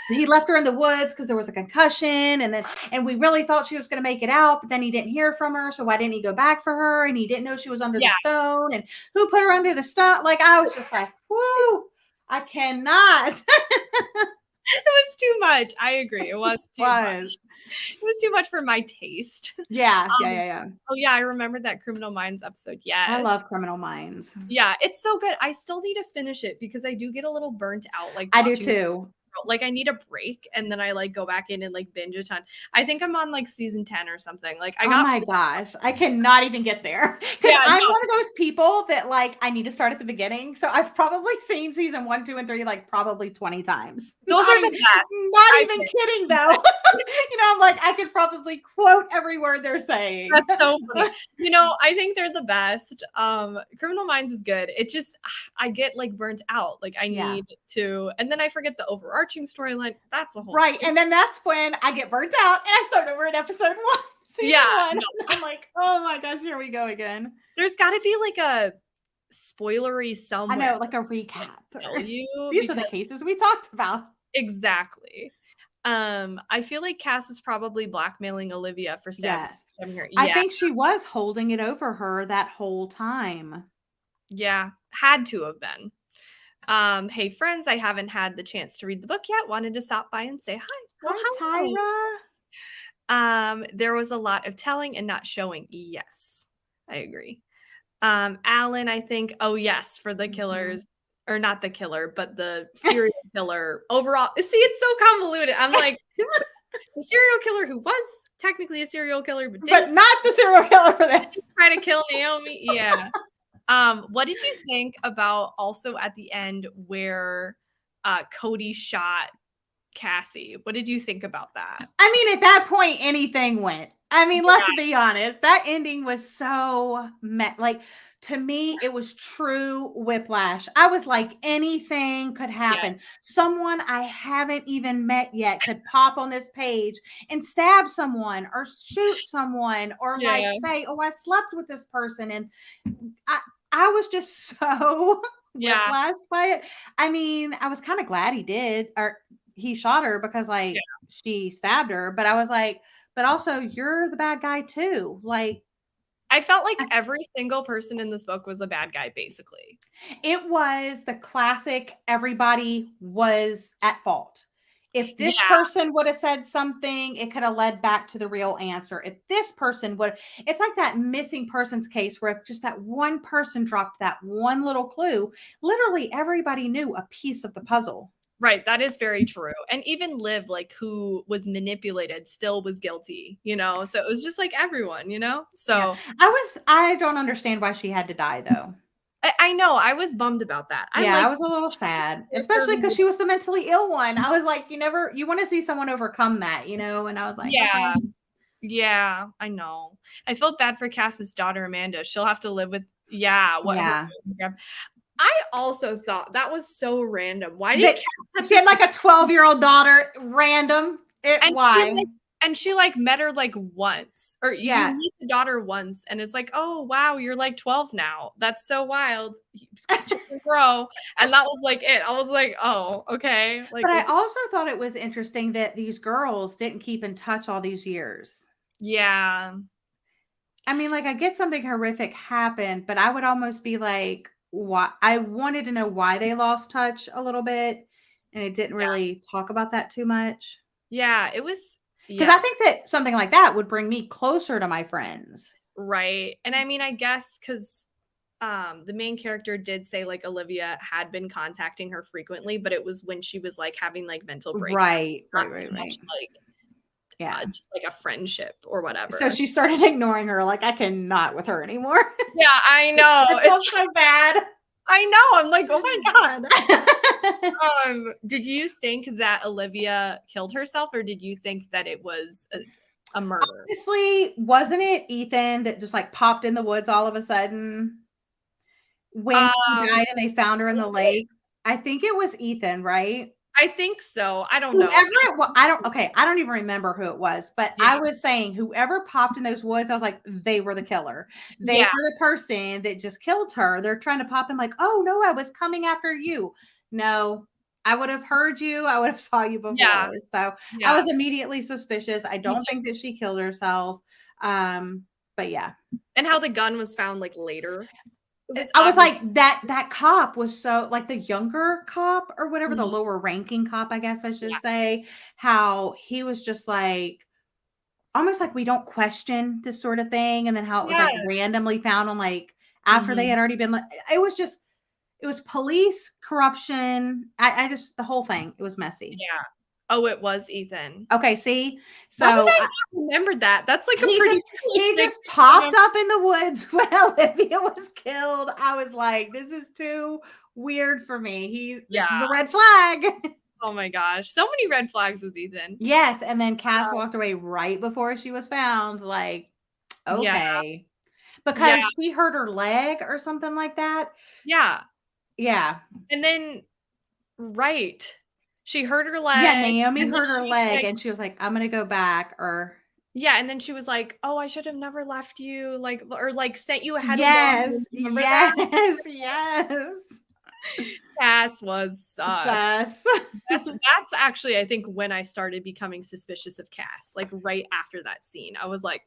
he left her in the woods because there was a concussion, and we really thought she was going to make it out, but then he didn't hear from her. So why didn't he go back for her? And he didn't know she was under the stone, and who put her under the stone? Like, I was just like, whoo, I cannot. It was too much. I agree. It was too much. It was too much for my taste. Yeah. Oh yeah, I remembered that Criminal Minds episode. Yes. I love Criminal Minds. Yeah, it's so good. I still need to finish it because I do get a little burnt out. Like, I do too. Like, I need a break, and then I like go back in and like binge a ton. I think I'm on like season 10 or something. Like, oh my gosh, I cannot even get there because I'm one of those people that like I need to start at the beginning. So I've probably seen season 1, 2, and 3 like probably 20 times. Those are the best. Not even kidding though. You know, I'm like, I could probably quote every word they're saying. That's so funny. You know, I think they're the best. Criminal Minds is good. It just, I get like burnt out. Like, I need to, and then I forget the overarching storyline. That's a whole thing. And then that's when I get burnt out and I start over at episode 1. Season 1. No. I'm like, oh my gosh, here we go again. There's got to be like a spoilery somewhere. I know, like a recap. These are the cases we talked about. Exactly. I feel like Cass was probably blackmailing Olivia for stabbing her. I think she was holding it over her that whole time. Yeah, had to have been. Hey friends, I haven't had the chance to read the book yet. Wanted to stop by and say hi. Hi, Tyra. There was a lot of telling and not showing. Yes, I agree. Alan, I think, oh yes, for the killers. Or not the killer, but the serial killer overall. See, it's so convoluted. I'm like, the serial killer who was technically a serial killer, but not the serial killer for this. Try to kill Naomi. Yeah. What did you think about also at the end where Cody shot Cassie? What did you think about that? I mean, at that point, anything went. I mean, let's Yeah. be honest. That ending was so like to me, it was true whiplash. I was like, anything could Yeah. happen. Someone I haven't even met yet could pop on this page and stab someone or shoot someone or like Yeah. say, "Oh, I slept with this person," and I I was just so Yeah. whiplashed by it. I mean, I was kind of glad he did or he shot her because Yeah. like she stabbed her, but I was like, but also you're the bad guy too. Like I felt like every single person in this book was a bad guy, basically. it was the classic everybody was at fault. If this Yeah. person would have said something, it could have led back to the real answer. If this person would, it's like that missing persons case where if just that one person dropped that one little clue, literally everybody knew a piece of the puzzle. Right. That is very true. And even Liv, like who was manipulated, still was guilty, you know? So it was just like everyone, you know? Yeah. So I don't understand why she had to die though. I know. I was bummed about that. I Yeah, like I was a little sad, especially because character. she was the mentally ill one. I was like, you want to see someone overcome that, you know? And I was like, okay. Yeah. Yeah, I know. I felt bad for Cass's daughter, Amanda. She'll have to live with, yeah, what her. Yeah. I also thought that was so random. Why did That Cass have she had this? like a 12-year-old daughter, random. And Why? she like met her like once, or you Yeah. meet the daughter once, and it's like, oh wow, you're like 12 now. That's so wild. Children grow, and that was like it. I was like, oh, okay. Like, But I also thought it was interesting that these girls didn't keep in touch all these years. yeah, I mean, like I get something horrific happened, but I would almost be like, why I wanted to know why they lost touch a little bit, and it didn't yeah, really talk about that too much. yeah. It was, Because yeah, I think that something like that would bring me closer to my friends. right. And I mean, I guess because the main character did say like Olivia had been contacting her frequently, but it was when she was like having like mental breakdowns, Right, not right, so right, much right. like Yeah. just like a friendship or So whatever. she started ignoring her, like, I cannot with her anymore. Yeah, I know. I felt so bad. I know. I'm like, oh my God. Did you think that Olivia killed herself, or did you think that it was a murder? Honestly, wasn't it Ethan that just like popped in the woods all of a sudden when she Um, died and they found her in was the it? lake? I think it was Ethan, right? I think so. I don't Whoever know. it was, I don't, okay, I don't even remember who it was, but Yeah. I was saying whoever popped in those woods, I was like, they were the killer. They Yeah. were the person that just killed her. They're trying to pop in, like, oh no, I was coming after you. No, I would have heard you, I would have saw you before. Yeah. So I Yeah. was immediately suspicious. I Me don't too. think that she killed herself. But yeah. And how the gun was found like later. It was I was obvious. like, that cop was so like the younger cop or whatever, the Mhm. lower ranking cop, I guess I should Yeah. say, how he was just like almost like we don't question this sort of thing, and then how it was, Yeah. like, randomly found on, like, after they Mhm. had already been like it was just it was police corruption. I just the whole thing, it was messy. Yeah. Oh, it was Ethan. Okay, see? How did So, I not remember that? That's like a he pretty just he realistic just thing to popped remember. up in the woods when Olivia was killed. I was like, "This is too weird for me." This is Yeah. a red flag. Oh my gosh. So many red flags with Ethan. Yes, and then Cass walked away right before she was found, like, Yeah. okay. Yeah. Because she hurt her leg or something like that. Yeah. Yeah. And then right. She hurt her Yeah, leg, Naomi and then hurt she her was leg like, and she was like, "I'm gonna go back," or yeah, and then she was like, "Oh, I should have never left you," like, or like sent you ahead of yes, time. Remember that? yes, yes. Cass was sus. Sus. That's actually, I think, when I started becoming suspicious of Cass. Like right after that scene, I was like,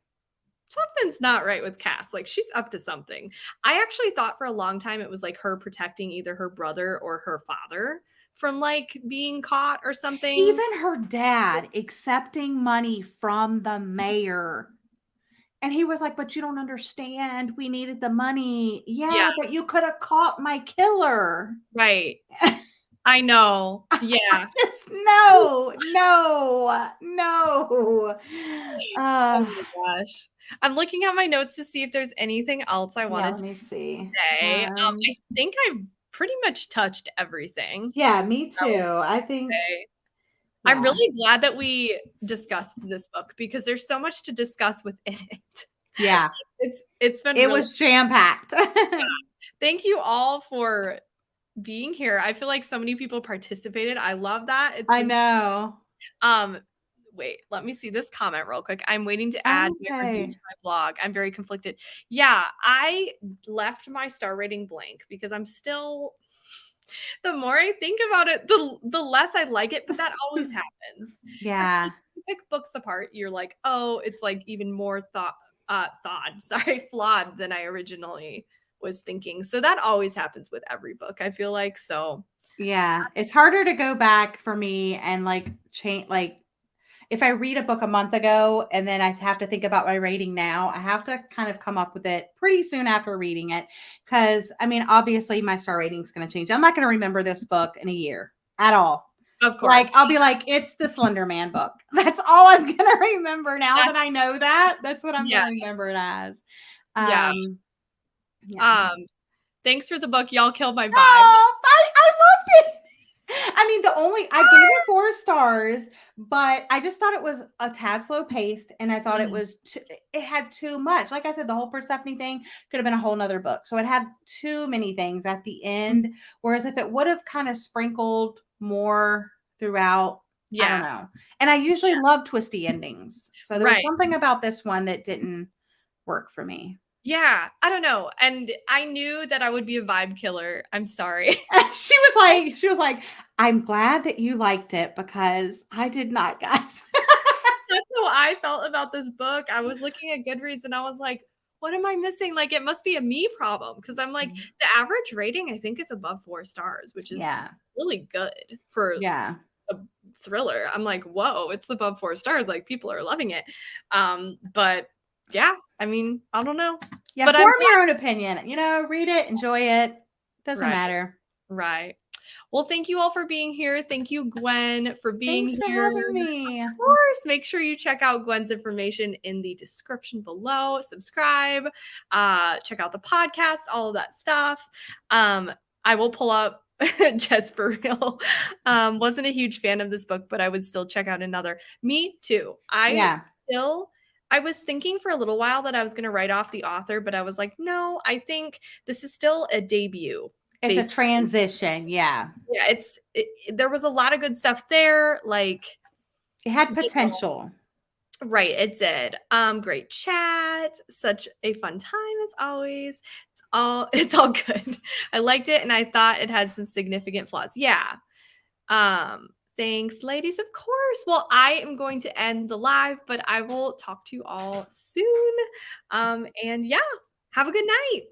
something's not right with Cass. Like she's up to something. I actually thought for a long time it was like her protecting either her brother or her father from like being caught or something. Even her dad accepting money from the mayor. And he was like, "But you don't understand. We needed the money." Yeah, Yeah, but you could have caught my killer. right. I know. I Yeah. just no, No. Oh Uh, my gosh. I'm looking at my notes to see if there's anything else I yeah, wanted let to me see. say. I think I've pretty much touched everything Yeah, me I was too. I going to think, say. I'm yeah. really glad that we discussed this book because there's so much to discuss within it. Yeah. It's been It really was jam-packed. thank you all for being here. I feel like so many people participated. I love that. It's I been know. um wait, let me see this comment real quick. I'm waiting to add my review to Okay. my blog. I'm very conflicted. Yeah, I left my star rating blank because I'm still the more I think about it, the less I like it, but that always happens. Because Yeah. you pick books apart, you're like, "Oh, it's like even more sorry, flawed than I originally was thinking." So that always happens with every book, I feel like. So, Yeah. It's harder to go back for me and like change, like if I read a book a month ago and then I have to think about my rating now, I have to kind of come up with it pretty soon after reading it. Cause I mean, obviously my star rating is going to change. I'm not going to remember this book in a year at all. of Like, course. I'll be like, it's the Slender Man book. That's all I'm going to remember now that That's I know that. That's what I'm going yeah, to remember it as. yeah. Um, yeah. Um, thanks for the book. Y'all killed my vibe. Oh, I loved it. I mean, I gave it 4 stars, but I just thought it was a tad slow paced, and I thought Mhm. it had too much. Like I said, the whole Persephone thing could have been a whole nother book. So it had too many things at the end. Whereas if it would have kind of sprinkled more throughout, I don't Yeah, know. And I usually love twisty endings. So there was right. something about this one that didn't work for me. Yeah, I don't know, and I knew that I would be a vibe killer. I'm sorry. She was like, "I'm glad that you liked it because I did not, guys." That's how I felt about this book. I was looking at Goodreads and I was like, "What am I missing?" Like, it must be a me problem because I'm like, the average rating I think is above 4 stars, which is Yeah. really good for Yeah. a thriller. I'm like, "Whoa, it's above 4 stars." Like, people are loving it. But yeah, I mean, I don't know. Yeah, But I'm form glad your own opinion. Read it, enjoy it. Doesn't right, matter. right. Well, thank you all for being here. Thank you, Gwen, for being Thanks for here. having me. Course, make sure you check out Gwen's information in the description below. Subscribe, check out the podcast, all of that stuff. I will pull up just for real. Wasn't a huge fan of this book, but I would still check out another. Me too. Yeah. I was thinking for a little while that I was going to write off the author, but I was like, no, I think this is still a debut. It's a Basically, transition. Yeah. yeah, there was a lot of good stuff there, like It had you know, potential. right, it did. Great chat. Such a fun time as always. It's all good. I liked it and I thought it had some significant flaws. Yeah. Thanks, ladies, of course. Well, I am going to end the live, but I will talk to you all soon. And yeah, have a good night.